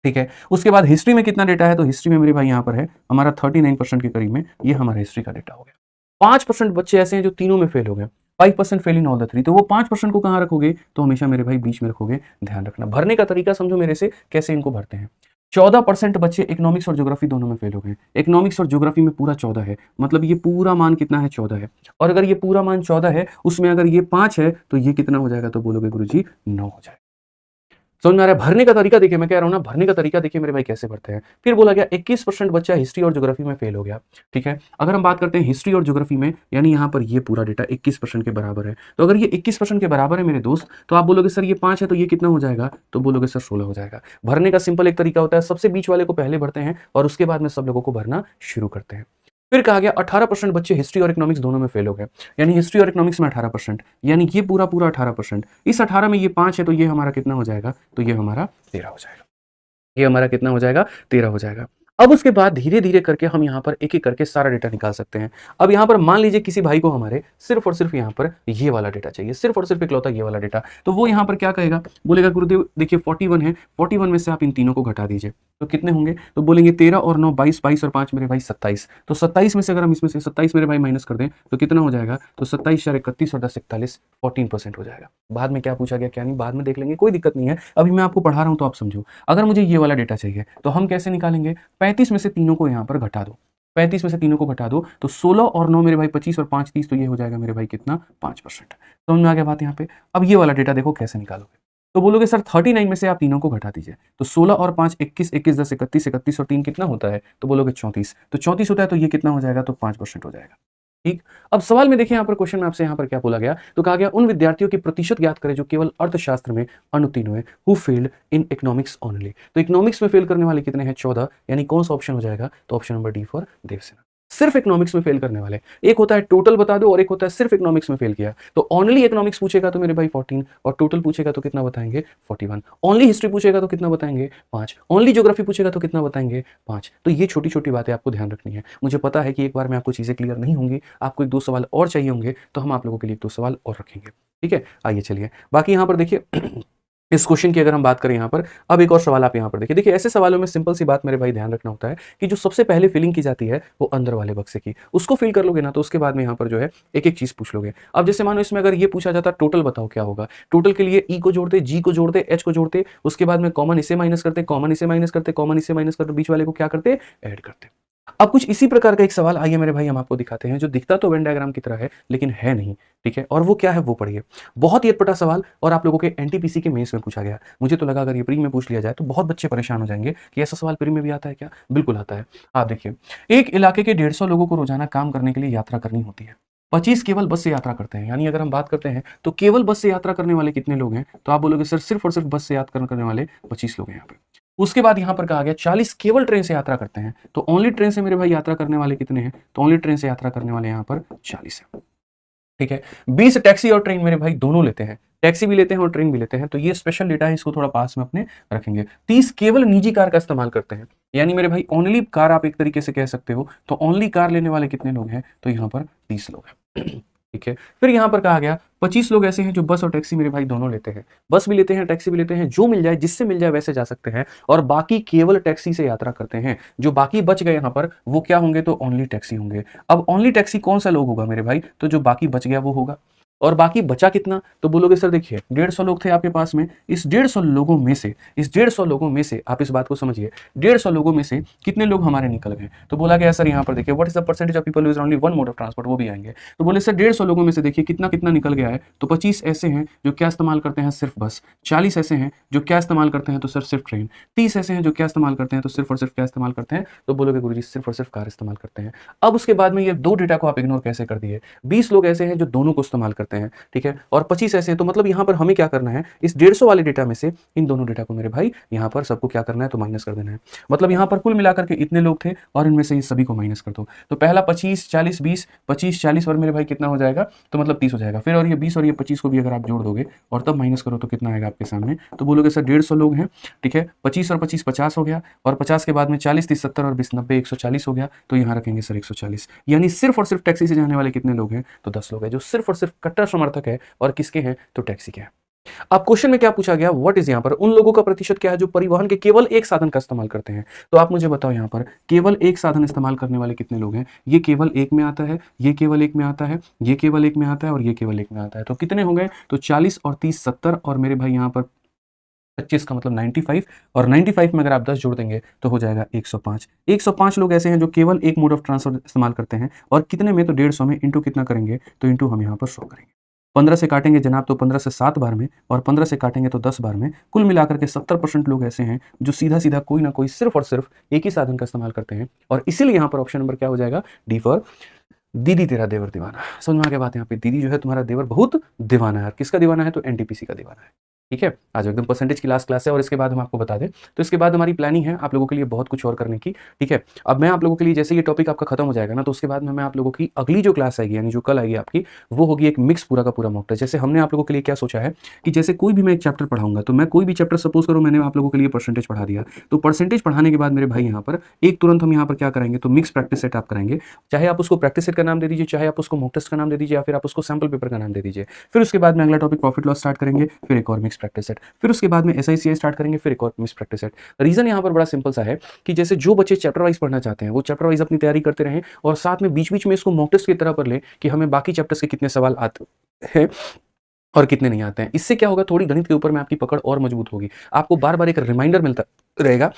ठीक है। उसके बाद हिस्ट्री में कितना डेटा है, तो हिस्ट्री में मेरे भाई यहाँ पर है हमारा 39% के करीब में, ये हमारा हिस्ट्री का डेटा हो गया। 5% बच्चे ऐसे हैं जो तीनों में फेल हो गए, 5% fail in all the three, तो वो 5% को कहाँ रखोगे, तो हमेशा मेरे भाई बीच में रखोगे। ध्यान रखना, भरने का तरीका समझो मेरे से, कैसे इनको भरते हैं। 14% बच्चे इकोनॉमिक्स और ज्योग्राफी दोनों में फेल हो गए। इकोनॉमिक्स और ज्योग्राफी में पूरा 14 है, मतलब ये पूरा मान कितना है, 14 है। और अगर ये पूरा मान 14 है, उसमें अगर ये 5 है, तो ये कितना हो जाएगा, तो बोलोगे गुरुजी 9 हो जाएगा। समझ में आ रहा है, भरने का तरीका देखिए, मैं कह रहा हूं ना, भरने का तरीका देखिए मेरे भाई कैसे भरते हैं। फिर बोला गया 21% बच्चा हिस्ट्री और ज्योग्राफी में फेल हो गया, ठीक है। अगर हम बात करते हैं हिस्ट्री और ज्योग्राफी में, यानी यहाँ पर ये पूरा डेटा 21% के बराबर है, तो अगर ये 21% के बराबर है मेरे दोस्त, तो आप बोलोगे सर ये 5 है, तो ये कितना हो जाएगा, तो बोलोगे सर 16 हो जाएगा। भरने का सिंपल एक तरीका होता है, सबसे बीच वाले को पहले भरते हैं और उसके बाद में सब लोगों को भरना शुरू करते हैं। फिर कहा गया 18% बच्चे हिस्ट्री और इकोनॉमिक्स दोनों में फेल हो गए, यानी हिस्ट्री और इकोनॉमिक्स में 18%, यानी ये पूरा पूरा 18%। इस 18 में ये 5 है तो ये हमारा कितना हो जाएगा, तो ये हमारा 13 हो जाएगा। ये हमारा कितना हो जाएगा, 13 हो जाएगा। अब उसके बाद धीरे धीरे करके हम यहाँ पर एक एक करके सारा डेटा निकाल सकते हैं। अब यहाँ पर मान लीजिए किसी भाई को हमारे सिर्फ और सिर्फ यहाँ पर ये वाला डेटा चाहिए, सिर्फ और सिर्फ इकलौता ये वाला डेटा, तो वो यहाँ पर क्या कहेगा, बोलेगा गुरुदेव देखिए 41 है, 41 में से आप इन तीनों को घटा दीजिए, तो कितने होंगे, तो बोलेंगे 13 और 9 22, 22 और 5 मेरे भाई 27, तो 27 में से अगर हम इसमें से 27 मेरे भाई माइनस कर दें तो कितना हो जाएगा, तो 27 4 31 और 10 41, 14% हो जाएगा। बाद में क्या पूछा गया क्या नहीं, बाद में देख लेंगे, कोई दिक्कत नहीं है, अभी मैं आपको पढ़ा रहा हूँ तो आप समझो। अगर मुझे ये वाला डेटा चाहिए तो हम कैसे निकालेंगे, 35 में से तीनों को यहाँ पर घटा दो, 35 में से तीनों को घटा दो तो 16 और 9 मेरे भाई 25 और 5 30, तो ये हो जाएगा मेरे भाई कितना, 5%। समझ में आ गया बात यहाँ पे। अब ये वाला डेटा देखो कैसे निकालोगे, तो बोलोगे सर 39 में से आप तीनों को घटा दीजिए, तो 16 और 5 21, 21 10 31, 31 और 3 कितना होता है, तो बोलोगे 34, तो 34 होता है, तो ये कितना हो जाएगा, तो 5% हो जाएगा। ठीक। अब सवाल में देखिए यहाँ पर क्वेश्चन में आपसे यहाँ पर क्या बोला गया, तो कहा गया उन विद्यार्थियों की प्रतिशत ज्ञात करें जो केवल अर्थशास्त्र में अनुत्तीर्ण हुए, who failed in economics only. तो इकोनॉमिक्स में फेल करने वाले कितने हैं, 14, यानी कौन सा ऑप्शन हो जाएगा, तो option number D for Devsena. सिर्फ इकोनॉमिक्स में फेल करने वाले, एक होता है टोटल बता दो और एक होता है सिर्फ इकोनॉमिक्स में फेल किया, तो ओनली इकोनॉमिक्स पूछेगा तो मेरे भाई 14, और टोटल पूछेगा तो कितना बताएंगे, 41, ओनली हिस्ट्री पूछेगा तो कितना बताएंगे, 5, ओनली ज्योग्राफी पूछेगा तो कितना बताएंगे, 5। तो ये छोटी छोटी बातें आपको ध्यान रखनी है। मुझे पता है कि एक बार में आपको चीजें क्लियर नहीं होंगी, आपको एक दो सवाल और चाहिए होंगे, तो हम आप लोगों के लिए एक दो सवाल और रखेंगे। ठीक है, आइए चलिए बाकी यहाँ पर देखिए इस क्वेश्चन की अगर हम बात करें यहाँ पर, अब एक और सवाल आप यहाँ पर देखिए। देखिए ऐसे सवालों में सिंपल सी बात मेरे भाई ध्यान रखना होता है कि जो सबसे पहले फिलिंग की जाती है वो अंदर वाले बक्से की, उसको फिल कर लोगे ना तो उसके बाद में यहाँ पर जो है एक एक चीज पूछ लोगे। अब जैसे मानो इसमें अगर ये पूछा जाता टोटल बताओ क्या होगा, टोटल के लिए ई को जोड़ते, जी को जोड़ते, एच को जोड़ते, उसके बाद में कॉमन इसे माइनस करते, कॉमन इसे माइनस करते, कॉमन इसे माइनस करते, बीच वाले को क्या करते, ऐड करते। अब कुछ इसी प्रकार का एक सवाल आइए मेरे भाई हम आपको दिखाते हैं, जो दिखता तो वेन डायग्राम की तरह है लेकिन है नहीं। ठीक है, और वो क्या है वो पढ़िए। बहुत ही अटपटा सवाल और आप लोगों के एनटीपीसी के मेंस में पूछा गया। मुझे तो लगा अगर ये प्री में पूछ लिया जाए तो बहुत बच्चे परेशान हो जाएंगे कि ऐसा सवाल प्री में भी आता है क्या, बिल्कुल आता है। आप देखिए, एक इलाके के 150 लोगों को रोजाना काम करने के लिए यात्रा करनी होती है, 25 केवल बस से यात्रा करते हैं। यानी अगर हम बात करते हैं तो केवल बस से यात्रा करने वाले कितने लोग हैं, तो आप बोलोगे सर सिर्फ और सिर्फ बस से यात्रा करने वाले 25 लोग हैं यहाँ पे। उसके बाद यहां पर कहा गया 40 केवल ट्रेन से यात्रा करते हैं, तो ओनली ट्रेन से मेरे भाई यात्रा करने वाले कितने हैं, तो ओनली ट्रेन से यात्रा करने वाले यहां पर 40 है। ठीक है, 20 टैक्सी और ट्रेन मेरे भाई दोनों लेते हैं, टैक्सी भी लेते हैं और ट्रेन भी लेते हैं, तो ये स्पेशल डेटा है, इसको थोड़ा पास में अपने रखेंगे। 30 केवल निजी कार का इस्तेमाल करते हैं, यानी मेरे भाई ओनली कार आप एक तरीके से कह सकते हो, तो ओनली कार लेने वाले कितने लोग हैं, तो यहाँ पर 30 लोग हैं। ठीक है, फिर यहाँ पर कहा गया 25 लोग ऐसे हैं जो बस और टैक्सी मेरे भाई दोनों लेते हैं, बस भी लेते हैं टैक्सी भी लेते हैं, जो मिल जाए जिससे मिल जाए वैसे जा सकते हैं, और बाकी केवल टैक्सी से यात्रा करते हैं। जो बाकी बच गए यहाँ पर वो क्या होंगे, तो ओनली टैक्सी होंगे। अब ओनली टैक्सी कौन सा लोग होगा मेरे भाई, तो जो बाकी बच गया वो होगा। और बाकी बचा कितना, तो बोलोगे सर देखिए 150 लोग थे आपके पास में, इस 150 लोगों में से, इस 150 लोगों में से आप इस बात को समझिए, 150 लोगों में से कितने लोग हमारे निकल गए, तो बोला गया सर यहाँ पर देखिए what is the percentage of people use only one mod of transport, वो भी आएंगे। तो बोले सर 150 लोगों में से देखिए कितना कितना निकल गया है, तो 25 ऐसे हैं जो क्या इस्तेमाल करते हैं, सिर्फ बस, 40 ऐसे हैं जो क्या इस्तेमाल करते हैं, तो सर सिर्फ ट्रेन, 30 ऐसे हैं जो क्या इस्तेमाल करते हैं, तो सिर्फ और सिर्फ क्या इस्तेमाल करते हैं, तो बोलोगे गुरुजी सिर्फ और सिर्फ कार इस्तेमाल करते हैं। अब उसके बाद में ये दो डेटा को आप इग्नोर कैसे कर दिए, 20 लोग ऐसे हैं जो दोनों को इस्तेमाल करते हैं, ठीक है, और 25 ऐसे हैं, तो मतलब यहां पर हमें क्या करना है, इस 150 वाले डेटा में से इन दोनों डेटा को मेरे भाई यहां पर सबको क्या करना है, तो माइनस कर देना है। मतलब यहां पर कुल मिलाकर के इतने लोग थे और इनमें से इस सभी को माइनस कर दो, तो पहला 25 40 20, 25 40 और मेरे भाई कितना हो जाएगा, तो मतलब 30 हो जाएगा। फिर और ये 20 और ये 25 को भी अगर आप जोड़ दोगे और तब माइनस करो तो कितना आएगा आपके सामने, तो बोलोगे सर 150 लोग हैं, ठीक है, 25 और 25 50 हो गया, और 50 के बाद में 40 30 70 और 20 90 140 हो गया, तो यहाँ रखेंगे सर 140। यानी सिर्फ और सिर्फ टैक्सी से जाने वाले कितने लोग हैं, तो 10 लोग हैं, जो सिर्फ और सिर्फ कट्टर समर्थक है और किसके हैं, तो टैक्सी के हैं। अब क्वेश्चन में क्या पूछा गया, व्हाट इज, यहाँ पर उन लोगों का प्रतिशत क्या है जो परिवहन के केवल एक साधन का इस्तेमाल करते हैं। तो आप मुझे बताओ यहाँ पर केवल एक साधन इस्तेमाल करने वाले कितने लोग हैं, ये केवल एक में आता है, ये केवल एक में आता है, ये केवल एक में आता है और ये केवल एक में आता है, तो कितने हो गए, तो 40 और 30 70 और मेरे भाई यहाँ पर 25 का मतलब 95, और 95 में अगर आप 10 जोड़ देंगे तो हो जाएगा 105। 105 लोग ऐसे हैं जो केवल एक मोड ऑफ ट्रांसपोर्ट इस्तेमाल करते हैं, और कितने में, तो 150 में, इंटू कितना करेंगे, तो इंटू हम यहाँ पर 100 करेंगे। 15 से काटेंगे जनाब तो 15 से 7 बार में, और 15 से काटेंगे तो 10 बार में, कुल मिलाकर के 70% लोग ऐसे हैं जो सीधा सीधा कोई ना कोई सिर्फ और सिर्फ एक ही साधन का इस्तेमाल करते हैं, और इसीलिए यहाँ पर ऑप्शन नंबर क्या हो जाएगा, डी फॉर दीदी तेरा देवर दीवाना। समझ में आ गया बात, यहाँ पे दीदी जो है तुम्हारा देवर बहुत दीवाना है, और किसका दीवाना है, तो एनटीपीसी का दीवाना है। ठीक है, आज एकदम परसेंटेज की लास्ट क्लास है और इसके बाद हम आपको बता दें, तो इसके बाद हमारी प्लानिंग है आप लोगों के लिए बहुत कुछ और करने की, ठीक है। अब मैं आप लोगों के लिए जैसे ये टॉपिक आपका खत्म हो जाएगा ना, तो उसके बाद में मैं आप लोगों की अगली जो क्लास आएगी, यानी जो कल आएगी आपकी, वो होगी एक मिक्स पूरा का पूरा मॉक टेस्ट। जैसे हमने आप लोगों के लिए क्या सोचा है कि जैसे कोई भी मैं एक चैप्टर पढ़ाऊंगा, तो मैं कोई भी चैप्टर सपोज करो मैंने आप लोगों के लिए परसेंटेज पढ़ा दिया, तो परसेंटेज पढ़ाने के बाद मेरे भाई यहाँ पर एक तुरंत हम यहाँ पर क्या करेंगे, तो मिक्स प्रैक्टिस सेट आप कराएंगे। चाहे आप उसको प्रैक्टिस सेट का नाम दे दीजिए, चाहे आप उसको मॉक टेस्ट का नाम दे दीजिए, या फिर आप उसको सैम्पल पेपर का नाम दे दीजिए। फिर उसके बाद में अगला टॉपिक प्रॉफिट लॉस स्टार्ट करेंगे, फिर एक और मिक्स प्रैक्टिस सेट, फिर उसके बाद में एसआईसीआई स्टार्ट करेंगे, फिर एक और मिक्स प्रैक्टिस सेट। रीजन यहाँ पर बड़ा सिंपल सा है कि जैसे जो बच्चे चैप्टर वाइज पढ़ना चाहते हैं वो चैप्टर वाइज अपनी तैयारी करते रहें, और साथ में बीच बीच में इसको मॉक टेस्ट की तरह पर लें कि हमें बाकी चैप्टर्स के कितने सवाल आते हैं और कितने नहीं आते हैं। इससे क्या होगा, थोड़ी गणित के ऊपर में आपकी पकड़ और मजबूत होगी, आपको बार बार एक रिमाइंडर मिलता रहेगा,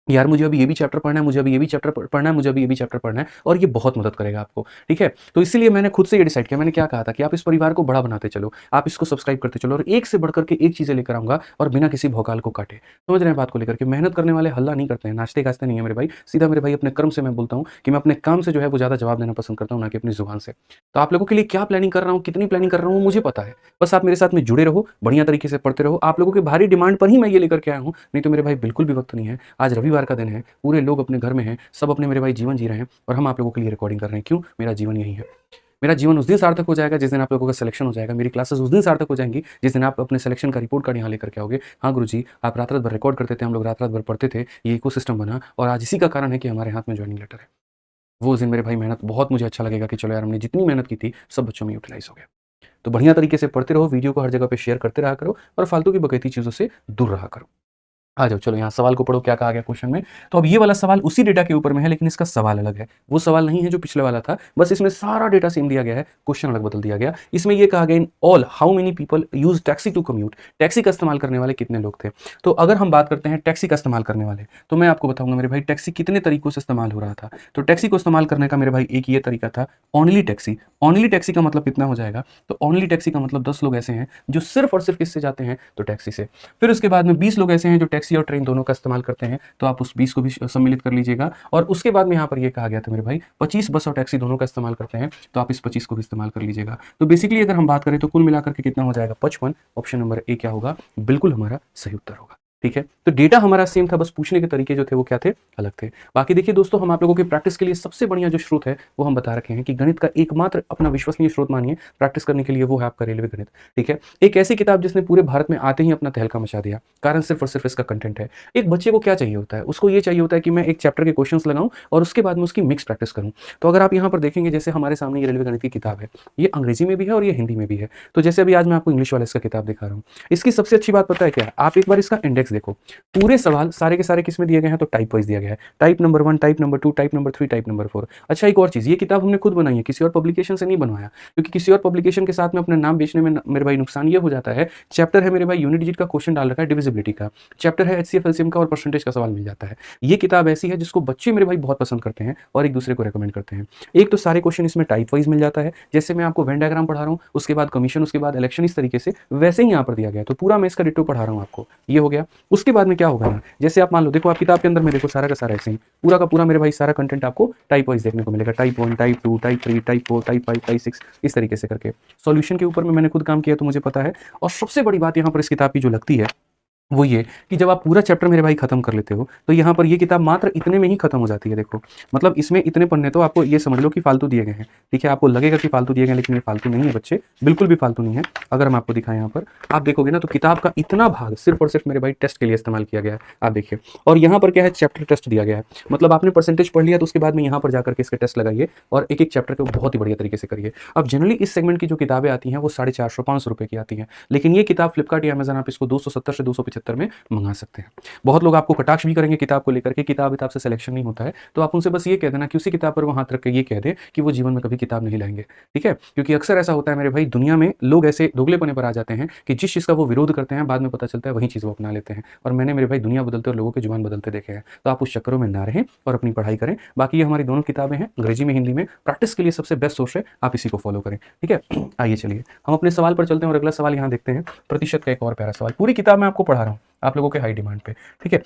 यार मुझे अभी ये भी चैप्टर पढ़ना है, मुझे अभी ये भी चैप्टर पढ़ना है, मुझे अभी ये भी चैप्टर पढ़ना है, और ये बहुत मदद करेगा आपको, ठीक है। तो इसीलिए मैंने खुद से ये डिसाइड किया, मैंने क्या कहा था कि आप इस परिवार को बड़ा बनाते चलो, आप इसको सब्सक्राइब करते चलो, और एक से बढ़कर के एक चीज़ें लेकर आऊंगा, और बिना किसी भौकाल को काटे। समझ रहे हैं बात को लेकर के, मेहनत करने वाले हल्ला नहीं करते हैं, नाचते गाचते नहीं है मेरे भाई, सीधा मेरे भाई अपने कर्म से मैं बोलता हूँ कि मैं अपने काम से जो है वो ज़्यादा जवाब देना पसंद करता हूँ, ना कि अपनी जुबान से। तो आप लोगों के लिए क्या प्लानिंग कर रहा हूँ, कितनी प्लानिंग कर रहा हूँ मुझे पता है, बस आप मेरे साथ में जुड़े रहो, बढ़िया तरीके से पढ़ते रहो। आप लोगों के भारी डिमांड पर ही मैं ये लेकर के आया हूँ, नहीं तो मेरे भाई बिल्कुल भी वक्त नहीं है। आज रविवार का दिन है, पूरे लोग अपने घर में हैं, सब अपने मेरे भाई जीवन जी रहे हैं, और हम आप लोगों के लिए रिकॉर्डिंग कर रहे हैं। क्यों? मेरा जीवन यही है। मेरा जीवन उस दिन सार्थक हो जाएगा जिस दिन आप लोगों का सिलेक्शन हो जाएगा, मेरी क्लासेस उस दिन सार्थक हो जाएंगी जिस दिन आप अपने सिलेक्शन का रिपोर्ट कार्ड यहाँ लेकर के आओगे। हाँ गुरुजी, आप रात रात भर रिकॉर्ड करते थे, हम लोग रात रात भर पढ़ते थे, ये इकोसिस्टम बना, और आज इसी का कारण है कि हमारे हाथ में ज्वाइनिंग लेटर है। वो दिन मेरे भाई मेहनत बहुत मुझे अच्छा लगेगा कि चलो यार हमने जितनी मेहनत की थी सब बच्चों में यूटिलाइज हो गया। तो बढ़िया तरीके से पढ़ते रहो, वीडियो को हर जगह पे शेयर करते रहा करो, और फालतू की बकैती चीज़ों से दूर रहा करो। आ जाओ, चलो यहाँ सवाल को पढ़ो, क्या कहा गया क्वेश्चन में। तो अब ये वाला सवाल उसी डेटा के ऊपर में है, लेकिन इसका सवाल अलग है। वो सवाल नहीं है जो पिछले वाला था, बस इसमें सारा डेटा सेम दिया गया है, क्वेश्चन अलग बदल दिया गया। इसमें ये कहा गया in all how many people use taxi to commute, taxi का इस्तेमाल करने वाले कितने लोग थे। तो अगर हम बात करते हैं टैक्सी का इस्तेमाल करने वाले, तो मैं आपको बताऊंगा मेरे भाई टैक्सी कितने तरीकों से इस्तेमाल हो रहा था। तो टैक्सी को इस्तेमाल करने का मेरे भाई एक ये तरीका था, ऑनली टैक्सी। ऑनली टैक्सी का मतलब कितना हो जाएगा, तो ऑनली टैक्सी का मतलब 10 लोग ऐसे हैं जो सिर्फ और सिर्फ किससे जाते हैं, तो टैक्सी से। फिर उसके बाद में 20 लोग ऐसे हैं जो टैक्सी और ट्रेन दोनों का इस्तेमाल करते हैं, तो आप उस 20 को भी सम्मिलित कर लीजिएगा। और उसके बाद में यहाँ पर ये कहा गया था मेरे भाई 25 बस और टैक्सी दोनों का इस्तेमाल करते हैं, तो आप इस 25 को भी इस्तेमाल कर लीजिएगा। तो बेसिकली अगर हम बात करें तो कुल मिलाकर के कितना हो जाएगा, 55। ऑप्शन नंबर ए क्या होगा, बिल्कुल हमारा सही उत्तर होगा। ठीक है, तो डेटा हमारा सेम था, बस पूछने के तरीके जो थे वो क्या थे, अलग थे। बाकी देखिए दोस्तों, हम आप लोगों की प्रैक्टिस के लिए सबसे बढ़िया जो स्रोत है वो हम बता रखे हैं कि गणित का एकमात्र अपना विश्वसनीय स्रोत मानिए प्रैक्टिस करने के लिए, वो है आपका रेलवे गणित। ठीक है, एक ऐसी किताब जिसने पूरे भारत में आते ही अपना तहलका मचा दिया, कारण सिर्फ और सिर्फ इसका कंटेंट है। एक बच्चे को क्या चाहिए होता है, उसको ये चाहिए होता है कि मैं एक चैप्टर के क्वेश्चंस लगाऊं और उसके बाद में उसकी मिक्स प्रैक्टिस करूं। तो अगर आप यहाँ पर देखेंगे, जैसे हमारे सामने ये रेलवे गणित की किताब है, ये अंग्रेजी में भी है और ये हिंदी में भी है। तो जैसे अभी आज मैं आपको इंग्लिश वाले इसका किताब दिखा रहा हूँ, इसकी सबसे अच्छी बात पता है क्या है, आप एक बार इसका इंडेक्स देखो, पूरे सवाल सारे के सारे किस में दिए गए हैं, तो टाइप वाइज दिया गया है। Type number 1, type number 2, type number 3, type number 4। अच्छा, एक और चीज़, ये किताब हमने खुद बनाई है, किसी और पब्लिकेशन से नहीं बनवाया, क्योंकि किसी और पब्लिकेशन के साथ में अपना नाम बेचने में मेरे भाई नुकसान ये हो जाता है। चैप्टर है मेरे भाई यूनिट डिजिट का, क्वेश्चन डाल रखा है डिविजिबिलिटी का, चैप्टर है HCF LCM का, और परसेंटेज का सवाल मिल जाता है। ये किताब ऐसी है जिसको बच्चे मेरे भाई बहुत पसंद करते हैं और एक दूसरे को रेकमेंड करते हैं। एक तो सारे क्वेश्चन इसमें टाइप वाइज मिल जाता है, जैसे मैं आपको वेन डायग्राम पढ़ा रहा हूँ, उसके बाद कमीशन, उसके बाद इलेक्शन, इस तरीके से वैसे ही यहाँ पर दिया गया है। तो पूरा मैं इसका डिटो पढ़ा रहा हूँ आपको, ये हो गया। उसके बाद में क्या होगा ना, जैसे आप मान लो, देखो आप किताब के अंदर में देखो सारा का सारा ऐसे ही पूरा का पूरा मेरे भाई सारा कंटेंट आपको टाइप वाइज देखने को मिलेगा, type 1, type 2, type 3, type 4, type 5, type 6, इस तरीके से करके। सॉल्यूशन के ऊपर में मैंने खुद काम किया तो मुझे पता है। और सबसे बड़ी बात यहाँ पर इस किताब की जो लगती है वो ये कि जब आप पूरा चैप्टर मेरे भाई खत्म कर लेते हो, तो यहाँ पर ये किताब मात्र इतने में ही खत्म हो जाती है। देखो, मतलब इसमें इतने पन्ने तो आपको ये समझ लो कि फालतू दिए गए हैं। ठीक है, आपको लगेगा कि फालतू दिए गए, लेकिन ये फालतू नहीं है बच्चे, बिल्कुल भी फालतू नहीं है। अगर हम आपको दिखाएं, यहाँ पर आप देखोगे ना, तो किताब का इतना भाग सिर्फ और सिर्फ मेरे भाई टेस्ट के लिए इस्तेमाल किया गया है। आप देखिए, और यहाँ पर क्या है, चैप्टर टेस्ट दिया गया है। मतलब आपने परसेंटेज पढ़ लिया तो उसके बाद में यहाँ पर जाकर के इसके टेस्ट लगाइए और एक एक चैप्टर को बहुत ही बढ़िया तरीके से करिए। अब जनरली इस सेगमेंट की जो किताबें आती हैं वो 450-500 रुपये की आती हैं, लेकिन ये किताब फ्लिपकार्ट या अमेजन आप इसको 270 से 275 में मंगा सकते हैं। बहुत लोग आपको कटाक्ष भी करेंगे किताब को लेकर के, किताब से सिलेक्शन नहीं होता है, तो आप उनसे बस ये कह देना कि उसी किताब पर वो हाथ रख के ये कह दें कि वो जीवन में कभी किताब नहीं लाएंगे। ठीक है, क्योंकि अक्सर ऐसा होता है मेरे भाई, दुनिया में लोग ऐसे दोगलेपने पर आ जाते हैं कि जिस चीज़ का वो विरोध करते हैं बाद में पता चलता है वही चीज़ वो अपना लेते हैं। और मैंने मेरे भाई दुनिया बदलते और लोगों के जुबान बदलते देखे हैं। तो आप उस चक्करों में ना रहें और अपनी पढ़ाई करें। बाकी ये हमारी दोनों किताबें हैं, अंग्रेजी में, हिंदी में, प्रैक्टिस के लिए सबसे बेस्ट सोर्स है, आप इसी को फॉलो करें। ठीक है, आइए चलिए हम अपने सवाल पर चलते हैं और अगला सवाल यहाँ देखते हैं। प्रतिशत का एक और प्यारा सवाल, पूरी किताब में आपको पढ़ा रहा हूँ आप लोगों के हाई डिमांड पे। ठीक है,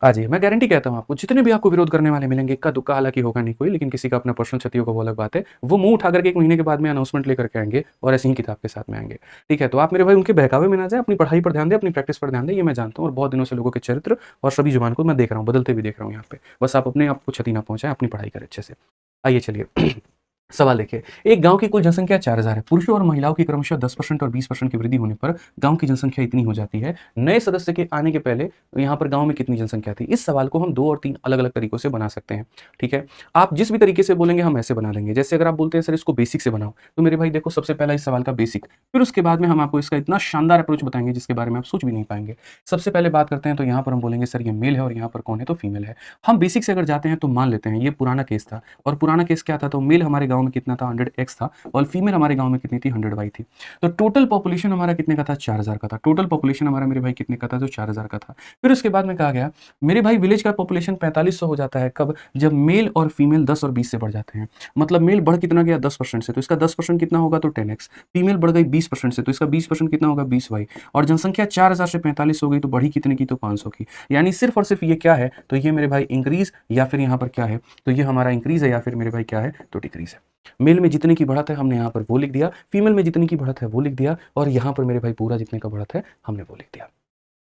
आ जाइए। मैं गारंटी कहता हूँ आपको, जितने भी आपको विरोध करने वाले मिलेंगे, इक्का-दुक्का हालाँकि होगा नहीं कोई, लेकिन किसी का अपना पर्सनल क्षति होगा वो अलग बात है। वो मुँह उठा कर के 1 महीने के बाद में अनाउंसमेंट लेकर के आएँगे और ऐसे ही किताब के साथ में आएँगे। ठीक है? तो आप मेरे भाई उनके बहकावे में ना जाएँ, अपनी पढ़ाई पर ध्यान दें, अपनी प्रैक्टिस पर ध्यान दें, ये मैं जानता हूँ और बहुत दिनों से लोगों के चरित्र और सभी जुबान को मैं देख रहा हूँ, बदलते भी देख रहा हूँ यहाँ पे। बस आप अपने आप को क्षति ना पहुँचाएँ, अपनी पढ़ाई करें अच्छे से। आइए चलिए सवाल देखिए, एक गाँव की कुल जनसंख्या 4000 है। पुरुषों और महिलाओं की क्रमशः 10% और 20% की वृद्धि होने पर गाँव की जनसंख्या इतनी हो जाती है। नए सदस्य के आने के पहले यहाँ पर गाँव में कितनी जनसंख्या थी? इस सवाल को हम 2 और 3 अलग-अलग तरीकों से बना सकते हैं, ठीक है? आप जिस भी तरीके से बोलेंगे हम ऐसे बना देंगे। जैसे अगर आप बोलते हैं सर इसको बेसिक से बनाओ, तो मेरे भाई देखो सबसे पहला इस सवाल का बेसिक, फिर उसके बाद में हम आपको इसका इतना शानदार अप्रोच बताएँगे जिसके बारे में आप सोच भी नहीं पाएँगे। सबसे पहले बात करते हैं तो यहाँ पर हम बोलेंगे सर ये मेल है और यहाँ पर कौन है? तो फीमेल है। हम बेसिक से अगर जाते हैं तो मान लेते हैं ये पुराना केस था और पुराना केस क्या था? तो मेल हमारे गाँव में कितना था? 100x था और फीमेल हमारे गाँव में कितनी थी? 100y थी। तो टोटल पॉपुलेशन हमारा कितने का था? 4000 का था। टोटल पॉपुलेशन हमारा मेरे भाई कितने का था? तो 4000 का था। फिर उसके बाद में कहा गया मेरे भाई विलेज का पॉपुलेशन 4500 हो जाता है कब? जब मेल और फीमेल 10 और 20 से बढ़ जाते हैं। मतलब मेल बढ़ कितना गया? 10% से, तो इसका 10% कितना होगा? तो 10x। फीमेल बढ़ गई 20% से, तो इसका 20% कितना होगा? 20y। और जनसंख्या 4000 से 45 हो गई तो बढ़ी कितने की? तो 500 की। यानी सिर्फ और सिर्फ ये क्या है? तो ये मेरे भाई इंक्रीज या फिर यहाँ पर क्या है? तो ये हमारा इंक्रीज है या फिर मेरे भाई क्या है? तो डिक्रीज है। मेल में जितने की बढ़त है हमने यहाँ पर वो लिख दिया, फीमेल में जितने की बढ़त है वो लिख दिया और यहाँ पर मेरे भाई पूरा जितने का बढ़त है हमने वो लिख दिया।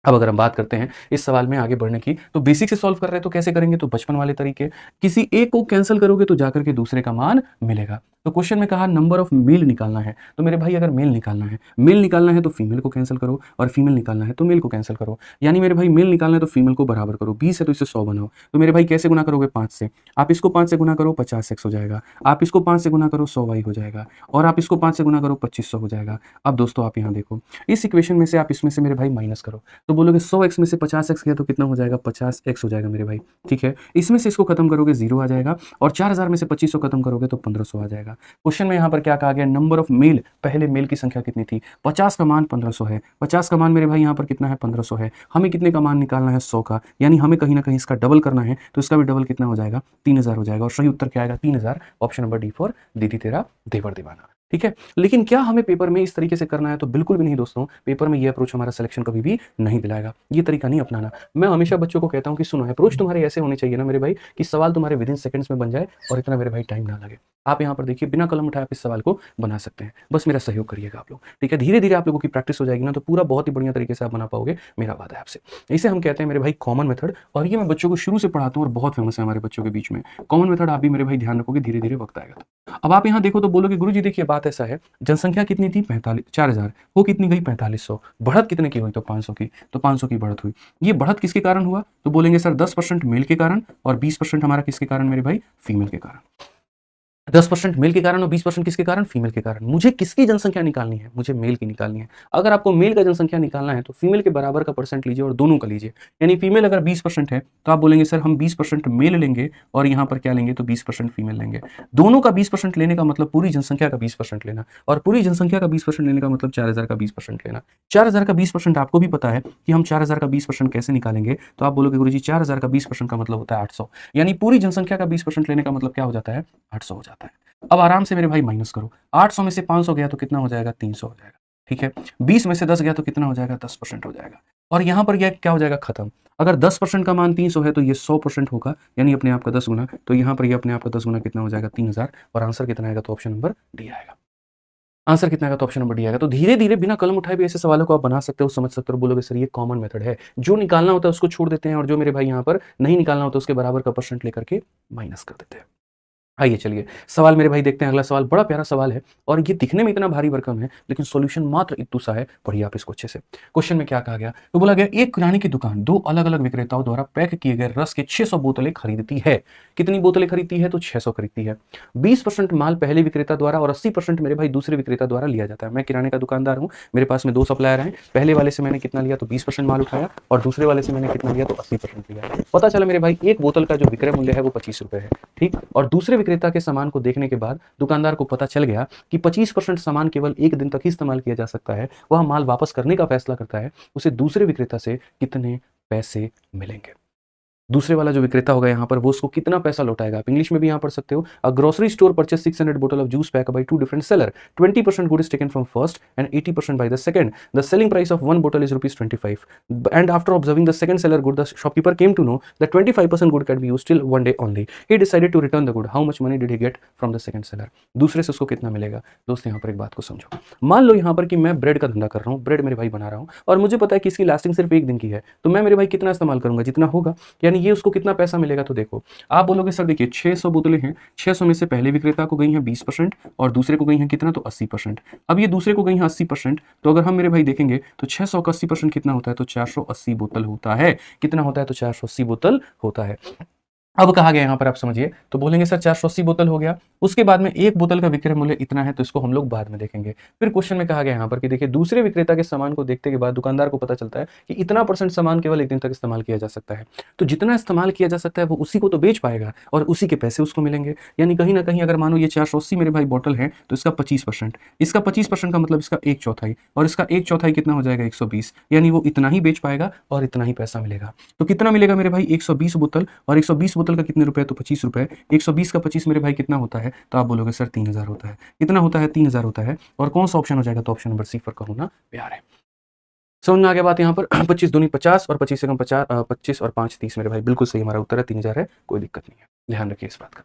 अब अगर हम बात करते हैं इस सवाल में आगे बढ़ने की, तो बेसिक से सॉल्व कर रहे हैं तो कैसे करेंगे? तो बचपन वाले तरीके। किसी एक को कैंसिल करोगे तो जाकर के दूसरे का मान मिलेगा। तो क्वेश्चन में कहा नंबर ऑफ मेल निकालना है, तो मेरे भाई अगर मेल निकालना है तो फीमेल को कैंसिल करो और फीमेल निकालना है तो मेल को कैंसिल करो। यानी मेरे भाई मेल निकालना है तो फीमेल को बराबर करो, 20 है तो इसे 100 बनाओ। तो मेरे भाई कैसे गुना करोगे? 5 से। आप इसको 5 से गुना करो 50x हो जाएगा, आप इसको 5 से गुना करो 100y हो जाएगा और आप इसको 5 से गुना करो 2500 हो जाएगा। अब दोस्तों आप यहाँ देखो, इस इक्वेशन में से आप इसमें से मेरे भाई माइनस करो, तो बोलोगे 100x में से 50x गया तो कितना हो जाएगा? 50x हो जाएगा मेरे भाई, ठीक है। इसमें से इसको खत्म करोगे 0 आ जाएगा और 4000 में से 2500 खत्म करोगे तो 1500 आ जाएगा। क्वेश्चन में यहाँ पर क्या कहा गया? नंबर ऑफ मेल, पहले मेल की संख्या कितनी थी? 50 का मान 1500 है। 50 का मान मेरे भाई यहाँ पर कितना है? 1500 है। हमें कितने का मान निकालना है? 100 का। यानी हमें कहीं ना कहीं इसका डबल करना है, तो इसका भी डबल कितना हो जाएगा? 3000 हो जाएगा और सही उत्तर क्या आएगा? 3000। ऑप्शन नंबर डी फॉर दीदी तेरा देवर दीवाना, ठीक है। लेकिन क्या हमें पेपर में इस तरीके से करना है? तो बिल्कुल भी नहीं दोस्तों, पेपर में ये अप्रोच हमारा सिलेक्शन कभी भी नहीं दिलाएगा, ये तरीका नहीं अपनाना। मैं हमेशा बच्चों को कहता हूँ कि सुनो, अप्रोच तुम्हारे ऐसे होने चाहिए ना मेरे भाई कि सवाल तुम्हारे विदिन सेकंड्स में बन जाए और इतना मेरे भाई टाइम ना लगे। आप यहाँ पर देखिए बिना कलम उठाए आप इस सवाल को बना सकते हैं, बस मेरा सहयोग करिएगा आप लोग, ठीक है। धीरे धीरे आप लोगों की प्रैक्टिस हो जाएगी ना तो पूरा बहुत ही बढ़िया तरीके से आप बना पाओगे, मेरा वादा है आपसे। इसे हम कहते हैं मेरे भाई कॉमन मेथड, और ये मैं बच्चों को शुरू से पढ़ाता हूँ और बहुत फेमस है हमारे बच्चों के बीच में। कॉमन मेथड आप भी मेरे भाई ध्यान रखोगे, धीरे धीरे वक्त आएगा। अब आप यहाँ देखो तो बोलोगे गुरुजी देखिए बात ऐसा है, जनसंख्या कितनी थी? 4000, वो कितनी गई? 4500। बढ़त कितने की हुई? तो 500 की। तो 500 की बढ़त हुई। ये बढ़त किसके कारण हुआ? तो बोलेंगे सर 10% मेल के कारण और 20% हमारा किसके कारण मेरे भाई? फीमेल के कारण। 10% मेल के कारण और 20% किसके कारण? फीमेल के कारण। मुझे किसकी जनसंख्या निकालनी है? मुझे मेल की निकालनी है। अगर आपको मेल का जनसंख्या निकालना है तो फीमेल के बराबर का परसेंट लीजिए और दोनों का लीजिए। यानी फीमेल अगर 20% है तो आप बोलेंगे सर हम 20% मेल लेंगे और यहाँ पर क्या लेंगे? तो 20% फीमेल लेंगे। दोनों का 20% लेने का मतलब पूरी जनसंख्या का 20% लेना, और पूरी जनसंख्या का 20% लेने का मतलब 4000 का 20% लेना। 4000 का 20% आपको भी पता है कि हम 4000 का 20% कैसे निकालेंगे, तो आप बोलोगे गुरुजी 4000 का 20% का मतलब होता है 800। यानी पूरी जनसंख्या का 20% लेने का मतलब क्या हो जाता है? 800 हो जाता है। अब आराम से मेरे भाई माइनस करो, 800 में से 500 गया तो कितना हो जाएगा? 300 हो जाएगा, ठीक है। 20 में से 10 गया तो कितना हो जाएगा? 10% हो जाएगा। और यहाँ पर यह क्या हो जाएगा? खत्म। अगर 10% का मान 300 है तो ये 100% होगा, यानी अपने आप का 10 गुना, तो यहाँ पर ये अपने आप का 10 गुना कितना हो जाएगा? 3000। और आंसर कितना आएगा? तो ऑप्शन नंबर डी आएगा। आंसर कितना आएगा? तो ऑप्शन नंबर डी आएगा। तो धीरे धीरे बिना कलम उठाए भी ऐसे सवालों को आप बना सकते हो, समझ सकते हो। बोलोगे सर ये कॉमन मेथड है, जो निकालना होता है उसको छोड़ देते हैं और जो मेरे भाई यहाँ पर नहीं निकालना होता उसके बराबर का परसेंट लेकर के माइनस कर देते हैं। आइए चलिए सवाल मेरे भाई देखते हैं। अगला सवाल बड़ा प्यारा सवाल है और ये दिखने में इतना भारी भरकम है लेकिन सॉल्यूशन मात्र इतना सा है, पढ़िए आप इसको अच्छे से। क्वेश्चन में क्या कहा गया? तो बोला गया एक किराने की दुकान दो अलग अलग विक्रेताओं द्वारा पैक किए गए रस के 600 बोतलें खरीदती है। कितनी बोतलें खरीदती है? तो 600 खरीदती है। 20% माल पहले विक्रेता द्वारा और 80% मेरे भाई दूसरे विक्रेता द्वारा लिया जाता है। मैं किराने का दुकानदार हूँ, मेरे पास में 2 सप्लायर हैं। पहले वाले से मैंने कितना लिया? तो 20% माल उठाया और दूसरे वाले से मैंने कितना लिया? तो 80% लिया। पता चला मेरे भाई एक बोतल का जो विक्रय मूल्य है वो 25 रुपए है, ठीक। और दूसरे विक्रेता के सामान को देखने के बाद दुकानदार को पता चल गया कि 25% सामान केवल 1 दिन तक ही इस्तेमाल किया जा सकता है। वह माल वापस करने का फैसला करता है। उसे दूसरे विक्रेता से कितने पैसे मिलेंगे? दूसरे वाला जो विक्रेता होगा यहाँ पर वो उसको कितना पैसा लौटाएगा। आप इंग्लिश में भी यहाँ पढ़ सकते हो, अ ग्रोसरी स्टोर परचेज 600 बोतल of juice pack by two different seller, 20% good is taken from first and 80% by the second, the selling price of one बोतल is ₹25 and after observing the second seller good the shopkeeper came to know the 25% good can be used till one day only, he decided to return the good, how much money did he get from the second seller. दूसरे से उसको कितना मिलेगा। दोस्त यहाँ पर एक बात को समझो, मान लो यहाँ पर कि मैं ब्रेड का धंधा कर रहा हूँ, ब्रेड मेरे भाई बना रहा हूँ और मुझे पता है कि इसकी लास्टिंग सिर्फ एक दिन की है, तो मैं मेरे भाई कितना इस्तेमाल करूंगा, जितना होगा, यानी ये उसको कितना पैसा मिलेगा। तो देखो आप बोलोगे सर देखिए 600 बोतलें हैं, 600 में से पहले विक्रेता को गई हैं 20% और दूसरे को गई हैं कितना, तो 80%। अब ये दूसरे को गई हैं 80%, तो अगर हम मेरे भाई देखेंगे तो 600 का 80% कितना होता है, तो 480 बोतल होता है। कितना होता है, तो 480 बोतल होता है। अब कहा गया यहाँ पर आप समझिए, तो बोलेंगे सर 480 बोतल हो गया, उसके बाद में एक बोतल का विक्रय मूल्य इतना है, तो इसको हम लोग बाद में देखेंगे। फिर क्वेश्चन में कहा गया यहाँ पर कि देखिए दूसरे विक्रेता के सामान को देखने के बाद दुकानदार को पता चलता है कि इतना % सामान केवल एक दिन तक इस्तेमाल किया जा सकता है, तो जितना इस्तेमाल किया जा सकता है वो उसी को तो बेच पाएगा और उसी के पैसे उसको मिलेंगे। यानी कहीं ना कहीं अगर मानो ये 480 मेरे भाई बोतल है, तो इसका 25%, इसका 25% का मतलब इसका 1/4 और इसका 1/4 कितना हो जाएगा, 120, यानी वो इतना ही बेच पाएगा और इतना ही पैसा मिलेगा। तो कितना मिलेगा मेरे भाई, 120 बोतल, और 120 बोतल का कितने रुपए, तो 25 रुपए। 120 का 25 मेरे भाई कितना होता है, तो आप बोलोगे सर 3000 होता है। कितना होता है, 3000 होता है। और कौन सा ऑप्शन हो जाएगा, तो ऑप्शन नंबर सी पर का होना प्यार है। समझ में आ गया बात यहाँ पर। 25 दूनी 50 और 25 से कम 50, 25 और 5 30 मेरे भाई, बिल्कुल सही हमारा उत्तर है, 3000 है, कोई दिक्कत नहीं है, ध्यान रखिए इस बात का।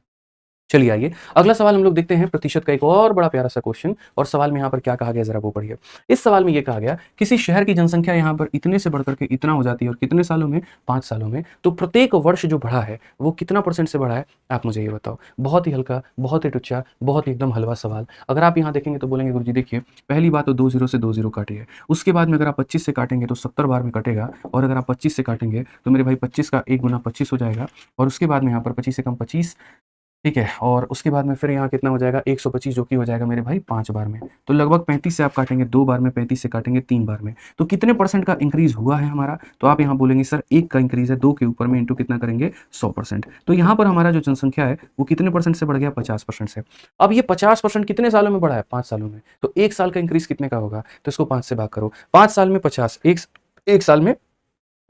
चलिए आइए अगला सवाल हम लोग देखते हैं, प्रतिशत का एक और बड़ा प्यारा सा क्वेश्चन। और सवाल में यहाँ पर क्या कहा गया, जरा वो पढ़िए। इस सवाल में ये कहा गया, किसी शहर की जनसंख्या यहाँ पर इतने से बढ़कर के इतना हो जाती है और कितने सालों में, 5 सालों में, तो प्रत्येक वर्ष जो बढ़ा है वो कितना % से बढ़ा है, आप मुझे ये बताओ। बहुत ही हल्का, बहुत ही टुच्चा, बहुत ही एकदम हलवा सवाल। अगर आप यहाँ देखेंगे तो बोलेंगे गुरुजी देखिए, पहली बात तो 2 0 से 2 0 काटिए, उसके बाद में अगर आप 25 से काटेंगे तो 70 बार में कटेगा, और अगर आप 25 से काटेंगे तो मेरे भाई 25 का 1 गुना 25 हो जाएगा, और उसके बाद में यहाँ पर 25 से कम 25, ठीक है, और उसके बाद में फिर यहाँ कितना हो जाएगा, 125, जो कि हो जाएगा मेरे भाई 5 बार में। तो लगभग 35 से आप काटेंगे 2 बार में, 35 से काटेंगे 3 बार में, तो कितने % का इंक्रीज हुआ है हमारा। तो आप यहाँ बोलेंगे सर 1 का इंक्रीज है, 2 के ऊपर में इंटू कितना करेंगे, 100%। तो यहाँ पर हमारा जो जनसंख्या है वो कितने % से बढ़ गया, 50% से। अब ये 50% कितने सालों में बढ़ा है, 5 सालों में। तो 1 साल का इंक्रीज कितने का होगा, तो इसको 5 से भाग करो, 5 साल में 50, एक साल में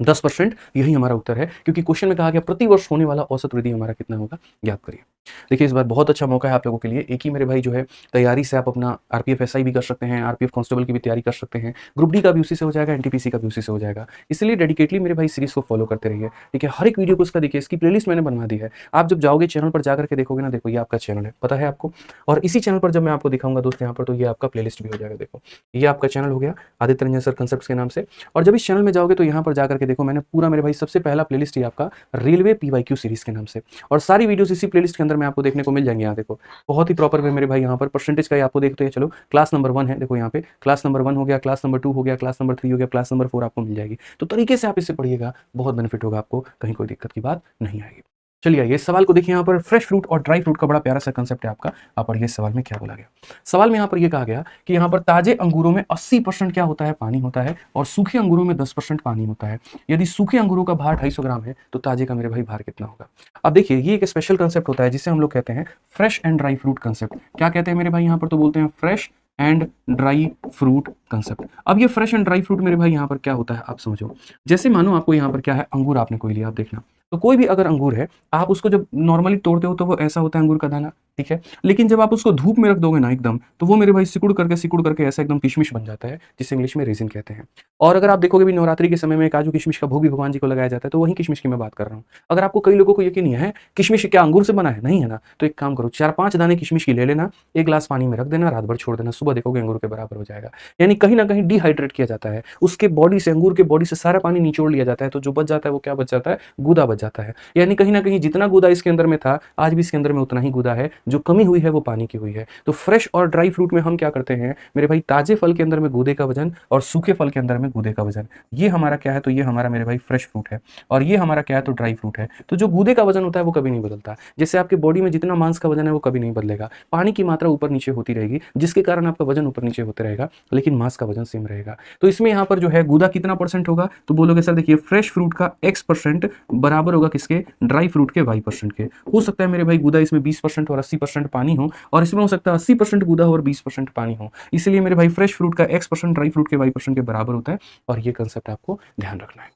10%, यही हमारा उत्तर है, क्योंकि क्वेश्चन में कहा गया प्रति वर्ष होने वाला औसत वृद्धि हमारा कितना होगा, ज्ञात करिए। देखिए इस बार बहुत अच्छा मौका है आप लोगों के लिए, एक ही मेरे भाई जो है तैयारी से आप अपना आरपीएफ एसआई भी कर सकते हैं, आरपीएफ कांस्टेबल की भी तैयारी कर सकते हैं, ग्रुप डी का भी उसी से हो जाएगा, एनटीपीसी का भी उसी से हो जाएगा। इसलिए डेडिकेटली मेरे भाई सीरीज को फॉलो करते रहिए, ठीक है। हर एक वीडियो को उसका देखिए, इसकी प्लेलिस्ट मैंने बनवा दी है, आप जब जाओगे चैनल पर जाकर के देखोगे ना, देखो ये आपका चैनल है, पता है आपको, और इसी चैनल पर जब मैं आपको दिखाऊंगा दोस्त यहाँ पर, तो ये आपका प्लेलिस्ट भी हो जाएगा। देखो ये आपका चैनल हो गया आदित्य रंजन सर कंसेप्ट के नाम से, और जब इस चैनल में जाओगे तो यहाँ पर जाकर के देखो, मैंने पूरा मेरे भाई सबसे पहला प्लेलिस्ट ही आपका रेलवे पीवाईक्यू सीरीज के नाम से, और सारी वीडियोस इसी प्लेलिस्ट के अंदर में आपको देखने को मिल जाएंगे। यहाँ देखो बहुत ही प्रॉपर वे मेरे भाई, यहाँ पर परसेंटेज का आपको देखते हैं, चलो क्लास नंबर 1 है, देखो यहाँ पे क्लास नंबर 1 हो गया, क्लास नंबर 2 हो गया, क्लास नंबर 3 हो गया, क्लास नंबर 4 आपको मिल जाएगी। तो तरीके से आप इसे पढ़िएगा, बहुत बेनिफिट होगा आपको, कहीं कोई दिक्कत की बात नहीं आएगी। चलिए ये सवाल को देखिए, यहाँ पर फ्रेश फ्रूट और ड्राई फ्रूट का बड़ा प्यारा सा कंसेप्ट है आपका। आप पढ़िए सवाल में क्या बोला गया। सवाल में यहाँ पर यह कहा गया कि यहाँ पर ताजे अंगूरों में 80% क्या होता है, पानी होता है, और सूखे अंगूरों में 10% पानी होता है। यदि सूखे अंगूरों का भार 250 ग्राम है, तो ताजे का मेरे भाई भार कितना होगा। अब देखिए ये एक स्पेशल कंसेप्ट होता है जिसे हम लोग कहते हैं fresh and dry fruit concept. क्या कहते हैं मेरे भाई, यहाँ पर तो बोलते हैं fresh and dry fruit concept. अब ये फ्रेश एंड ड्राई फ्रूट मेरे भाई यहाँ पर क्या होता है, आप समझो। जैसे मानो आपको यहाँ पर क्या है, अंगूर आपने कोई लिया, आप देखना, तो कोई भी अगर अंगूर है, आप उसको जब नॉर्मली तोड़ते हो तो वो ऐसा होता है अंगूर का दाना, ठीक है। लेकिन जब आप उसको धूप में रख दोगे ना एकदम, तो वो मेरे भाई सिकुड़ करके ऐसा एकदम किशमिश बन जाता है, जिसे इंग्लिश में रेजिन कहते हैं। और अगर आप देखोगे भी नवरात्रि के समय में काजू किशमिश का भोग भी भगवान जी को लगाया जाता है, तो वही किशमिश की मैं बात कर रहा हूँ। अगर आपको कई लोगों को यकीन नहीं है किशमिश क्या अंगूर से बना है, नहीं है ना, तो एक काम करो, 4-5 दाने किशमिश की ले लेना, 1 ग्लास पानी में रख देना, रात भर छोड़ देना, सुबह देखोगे अंगूर के बराबर हो जाएगा। यानी कहीं ना कहीं डिहाइड्रेट किया जाता है, उसके बॉडी से, अंगूर के बॉडी से सारा पानी निचोड़ लिया जाता है, तो जो बच जाता है वो क्या बच जाता है, गूदा बच जाता है। यानी कहीं ना कहीं जितना गूदा इसके अंदर में था, आज भी इसके अंदर में उतना ही गूदा है, जो कमी हुई है वो पानी की हुई है। तो फ्रेश और ड्राई फ्रूट में हम क्या करते हैं मेरे भाई, ताजे फल के अंदर में गूदे का वजन और सूखे फल के अंदर में गूदे का वजन, ये हमारा क्या है, तो ये हमारा मेरे भाई फ्रेश फ्रूट है, और ये हमारा क्या है, तो ड्राई फ्रूट है। तो जो गूदे का वजन होता है वो कभी नहीं बदलता, जैसे आपके बॉडी में जितना मांस का वजन है वो कभी नहीं बदलेगा, पानी की मात्रा ऊपर नीचे होती रहेगी, जिसके कारण आपका वजन ऊपर नीचे होते रहेगा, लेकिन मांस का वजन सेम रहेगा। तो इसमें यहाँ पर जो है गूदा कितना % होगा, तो बोलोगे सर देखिए फ्रेश फ्रूट का X% बराबर होगा किसके, ड्राई फ्रूट के Y% के। हो सकता है मेरे भाई गूदा इसमें 20% और 80% पानी हो, और इसमें हो सकता है 80% गूदा हो और 20% पानी हो। इसलिए मेरे भाई फ्रेश फ्रूट का X% ड्राई फ्रूट के Y% के बराबर होता है, और ये कंसेप्ट आपको ध्यान रखना है।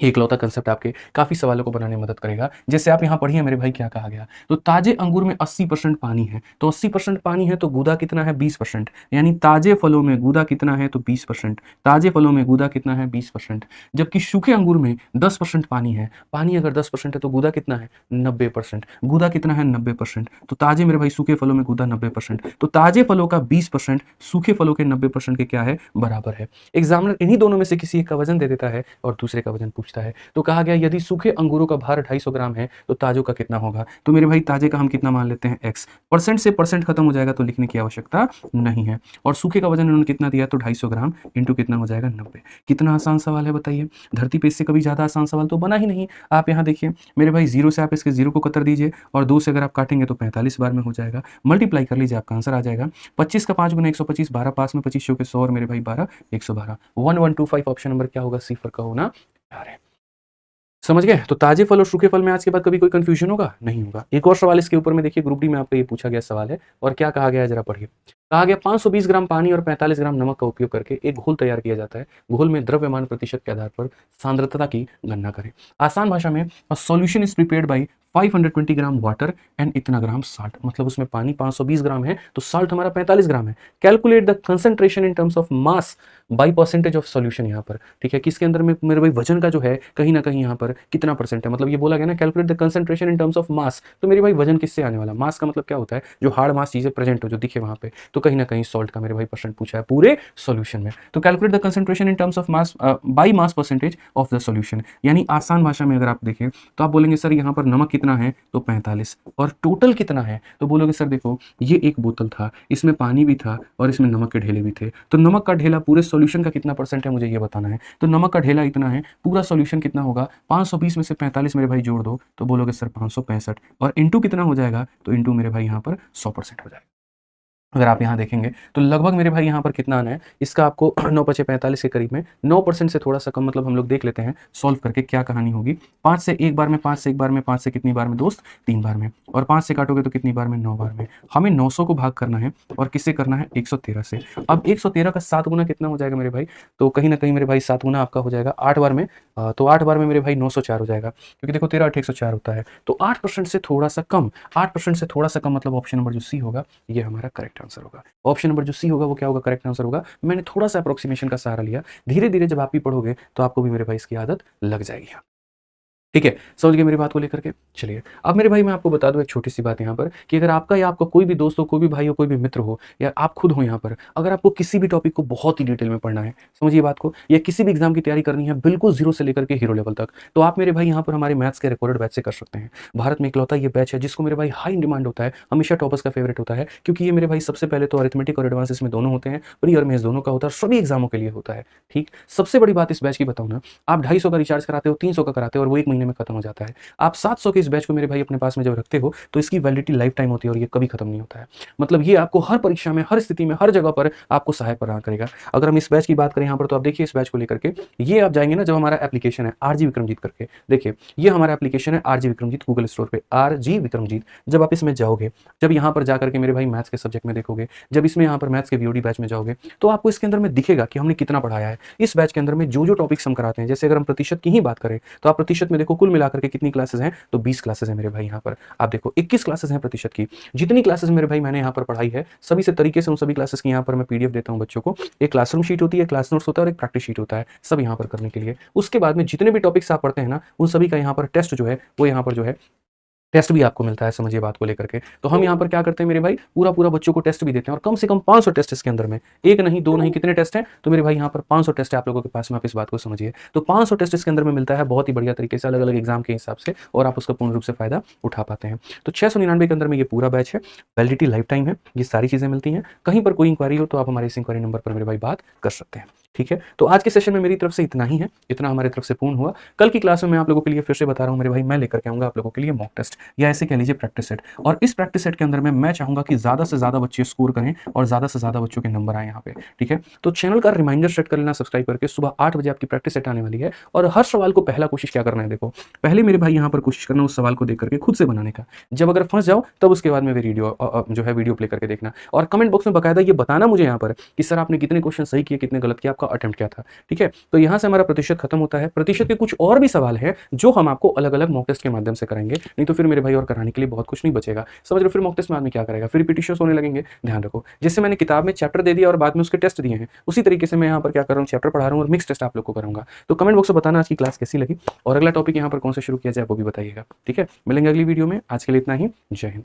एकलौता कंसेप्ट आपके काफ़ी सवालों को बनाने में मदद करेगा। जैसे आप यहाँ पढ़िए मेरे भाई क्या कहा गया, तो ताज़े अंगूर में 80% पानी है, तो 80% पानी है तो गूदा कितना है 20%, यानी ताज़े फलों में गूदा कितना है तो 20%, ताज़े फलों में गूदा कितना है 20%। जबकि सूखे अंगूर में 10% पानी है, पानी अगर 10% है तो गूदा कितना है 90%, गूदा कितना है 90%, तो ताज़े मेरे भाई सूखे फलों में गूदा 90%, तो ताज़े फलों का 20% सूखे फलों के 90% के क्या है बराबर है। एग्जामिनर इन्हीं दोनों में से किसी एक का वजन दे देता है और दूसरे का वजन पूछता है। तो कहा गया यदि सूखे अंगूरों का भार 250 ग्राम है तो ताजों का कितना होगा। तो मेरे भाई ताजे का हम कितना मान लेते हैं x, परसेंट से परसेंट खत्म हो जाएगा तो लिखने की आवश्यकता नहीं है। और सूखे का वजन उन्होंने कितना दिया तो 250 ग्राम इंटू कितना हो जाएगा 90। कितना आसान सवाल है बताइए, धरती पे इससे कभी ज्यादा आसान सवाल तो बना ही नहीं। आप यहाँ देखिए मेरे भाई 0 से आप इसके 0 को कतर दीजिए और 2 से अगर आप काटेंगे तो 45 बार में हो जाएगा, मल्टीप्लाई कर लीजिए आपका आंसर आ जाएगा 25 का 5 गुना 125, 12 पास में 25 के 100 और मेरे भाई 12 112, 1125 ऑप्शन नंबर क्या होगा सी का होना यार है। समझ गए। तो ताजे फल और सूखे फल में आज के बाद कभी कोई कंफ्यूजन होगा नहीं होगा। एक और सवाल इसके ऊपर में देखिए, ग्रुप डी में आपको ये पूछा गया सवाल है और क्या कहा गया है जरा पढ़िए। कहा गया 520 ग्राम पानी और 45 ग्राम नमक का उपयोग करके एक घोल तैयार किया जाता है। घोल में द्रव्यमान प्रतिशत के आधार पर सांद्रता की गणना करें। आसान भाषा में solution is prepared by 520 gram water and इतना ग्राम साल्ट, मतलब उसमें पानी 520 ग्राम है तो साल्ट हमारा 45 ग्राम है। Calculate the concentration in terms of mass by percentage of solution यहाँ पर, ठीक है, किसके अंदर में मेरे भाई वजन का जो है कहीं ना कहीं यहाँ पर कितना परसेंट है, मतलब ये बोला गया ना calculate the concentration in terms of mass, तो मेरे भाई वजन किससे आने वाला, मास का मतलब क्या होता है जो हार्ड मास चीजें प्रेजेंट हो जो दिखे वहां पे, तो कहीं ना कहीं सॉल्ट का मेरे भाई परसेंट पूछा है पूरे सॉल्यूशन में। तो calculate the concentration in terms of mass by mass percentage of the solution, यानी आसान भाषा में अगर आप देखें तो आप बोलेंगे सर यहाँ पर नमक कितना है तो 45 और टोटल कितना है, तो बोलोगे सर देखो ये एक बोतल था, इसमें पानी भी था और इसमें नमक के ढेले भी थे, तो नमक का ढेला पूरे सॉल्यूशन का कितना परसेंट है मुझे ये बताना है। तो नमक का ढेला इतना है, पूरा सॉल्यूशन कितना होगा 520 में से 45 मेरे भाई जोड़ दो तो बोलोगे सर 565 और इंटू कितना हो जाएगा, तो इंटू मेरे भाई यहाँ पर 100% हो जाएगा। अगर आप यहाँ देखेंगे तो लगभग मेरे भाई यहाँ पर कितना आना है, इसका आपको 9 × 45 के करीब में 9% से थोड़ा सा कम, मतलब हम लोग देख लेते हैं सॉल्व करके क्या कहानी होगी। 5 से एक बार में, 5 से एक बार में, 5 से कितनी बार में दोस्त 3 बार में, और 5 से काटोगे तो कितनी बार में 9 बार में। हमें 900 को भाग करना है और किससे करना है 113 से। अब 113 का 7 गुना कितना हो जाएगा मेरे भाई, तो कहीं ना कहीं मेरे भाई 7 गुना आपका हो जाएगा 8 बार में, तो 8 बार में मेरे भाई 904 हो जाएगा, क्योंकि देखो 13 8 104 होता है, तो 8% से थोड़ा सा कम, 8% से थोड़ा सा कम, मतलब ऑप्शन नंबर जो सी होगा ये हमारा करेक्ट आंसर होगा। ऑप्शन नंबर जो सी होगा वो क्या होगा, करेक्ट आंसर होगा। मैंने थोड़ा सा अप्रोक्सीमेशन का सहारा लिया, धीरे धीरे जब आप भी पढ़ोगे तो आपको भी मेरे भाई इसकी आदत लग जाएगी। ठीक है, समझ गए मेरी बात को लेकर के। चलिए अब मेरे भाई मैं आपको बता दूं एक छोटी सी बात यहाँ पर कि अगर आपका या आपका कोई भी दोस्त हो, कोई भी भाई हो, कोई भी मित्र हो, या आप खुद हो यहाँ पर, अगर आपको किसी भी टॉपिक को बहुत ही डिटेल में पढ़ना है, समझिए बात को, या किसी भी एग्जाम की तैयारी करनी है बिल्कुल जीरो से लेकर के हीरो लेवल तक, तो आप मेरे भाई यहाँ पर हमारे मैथ्स के रिकॉर्डेड बैच से कर सकते हैं। भारत में इकलौता ये बैच है जिसको मेरे भाई हाई डिमांड होता है, हमेशा टॉपर्स का फेवरेट होता है, क्योंकि ये मेरे भाई सबसे पहले तो अरिथमेटिक और एडवांस इसमें दोनों होते हैं, प्री और मेंस दोनों का होता है, सभी एग्जामों के लिए होता है। ठीक, सबसे बड़ी बात इस बैच की बताऊँ ना, आप 250 का रिचार्ज कराते हो, 300 का कराते हो और वो 1 महीने में खत्म हो जाता है। आप 700 के इस बैच को मेरे भाई अपने पास में जब रखते हो तो इसकी वैलिडिटी लाइफ टाइम होती है और ये कभी खत्म नहीं होता है। मतलब ये आपको हर परीक्षा में, हर स्थिति में, हर जगह पर आपको सहायक प्रदान करेगा। अगर हम इस बैच की बात करें यहाँ पर, तो आप देखिए इस बैच को लेकर के ये आप जाएंगे ना, जब हमारा एप्लीकेशन है आरजी विक्रमजीत करके, देखिए ये हमारा एप्लीकेशन है आरजी विक्रमजीत, गूगल स्टोर पे आरजी विक्रमजीत, जब आप इसमें जाओगे, जब यहाँ पर जाकर के मेरे भाई मैथ्स के सब्जेक्ट में देखोगे, जब इसमें यहाँ पर मैथ्स के वीओडी बैच में जाओगे, तो आपको इसके अंदर में दिखेगा कि हमने कितना पढ़ाया है। इस बैच के अंदर में जो जो टॉपिक्स हम कराते हैं, जैसे अगर हम प्रतिशत की ही बात करें तो आप प्रतिशत में देखो कुल मिलाकर के कितनी क्लासेस हैं, तो 20 क्लासेस है मेरे भाई। यहाँ पर आप देखो 21 क्लासेस हैं प्रतिशत की। जितनी क्लासेस मेरे भाई मैंने यहाँ पर पढ़ाई है, सभी से तरीके से उन सभी क्लासेस की यहाँ पर मैं पीडीएफ देता हूँ बच्चों को। एक क्लासरूम शीट होती है, क्लास नोट्स होता है और एक प्रैक्टिस शीट होता है, सब यहाँ पर करने के लिए। उसके बाद में जितने भी टॉपिक्स आप पढ़ते हैं ना, उन सभी का यहाँ पर टेस्ट जो है वो यहाँ पर जो है टेस्ट भी आपको मिलता है, समझिए बात को लेकर के। तो हम यहाँ पर क्या करते हैं मेरे भाई, पूरा बच्चों को टेस्ट भी देते हैं, और कम से कम 500 टेस्ट इसके अंदर में, एक नहीं दो नहीं, कितने टेस्ट हैं, तो मेरे भाई यहाँ पर 500 टेस्ट है आप लोगों के पास में, आप इस बात को समझिए। तो 500 टेस्ट इसके अंदर में मिलता है बहुत ही बढ़िया तरीके से, अलग अलग एग्जाम के हिसाब से, और आप उसका पूर्ण रूप से फायदा उठा पाते हैं। तो 699 के अंदर में ये पूरा बैच है, वैलिडिटी लाइफ टाइम है, ये सारी चीजें मिलती हैं। कहीं पर कोई इंक्वायरी हो तो आप हमारे इस इंक्वायरी नंबर पर मेरे भाई बात कर सकते हैं। ठीक है, तो आज के सेशन में मेरी तरफ से इतना ही है, इतना हमारी तरफ से पूर्ण हुआ। कल की क्लास में मैं आप लोगों के लिए फिर से बता रहा हूं मेरे भाई, मैं लेकर के आऊंगा आप लोगों के लिए मॉक टेस्ट, या ऐसे कह लीजिए प्रैक्टिस सेट, और इस प्रैक्टिस सेट के अंदर में मैं चाहूंगा कि ज्यादा से ज्यादा बच्चे स्कोर करें और ज्यादा से ज्यादा बच्चों के नंबर आए यहाँ पे। ठीक है, तो चैनल का रिमाइंडर सेट कर लेना सब्सक्राइब करके, सुबह 8 बजे आपकी प्रैक्टिस सेट आने वाली है। और हर सवाल को पहला कोशिश क्या करना है, देखो पहले मेरे भाई यहाँ पर कोशिश करना उस सवाल को देख करके खुद से बनाने का, जब अगर फंस जाओ तब उसके बाद में वीडियो जो है वीडियो प्ले करके देखना, और कमेंट बॉक्स में बकायदा ये बताना मुझे यहाँ पर कि सर आपने कितने क्वेश्चन सही किए, कितने गलत किए, आप आपका अटेम्प्ट क्या था। ठीक है, तो यहाँ से हमारा प्रतिशत खत्म होता है। प्रतिशत के कुछ और भी सवाल हैं जो हम आपको अलग अलग मॉक टेस्ट के माध्यम से कराएंगे, नहीं तो फिर मेरे भाई और कराने के लिए बहुत कुछ नहीं बचेगा। समझ रहे हो, फिर मॉक टेस्ट में आदमी क्या करेगा, फिर रिपीटिशंस होने लगेंगे। ध्यान रखो, जैसे मैंने किताब में चैप्टर दे दिया और बाद में उसके टेस्ट दिए हैं, उसी तरीके से मैं यहाँ पर क्या कर रहा हूँ, चैप्टर पढ़ा रहा हूँ और मिक्स टेस्ट आप लोग को कराऊंगा। तो कमेंट बॉक्स में बताना आज की क्लास कैसी लगी और अगला टॉपिक यहाँ पर कौन सा शुरू किया जाए वो भी बताइएगा। ठीक है, मिलेंगे अगली वीडियो में। आज के लिए इतना ही। जय हिंद।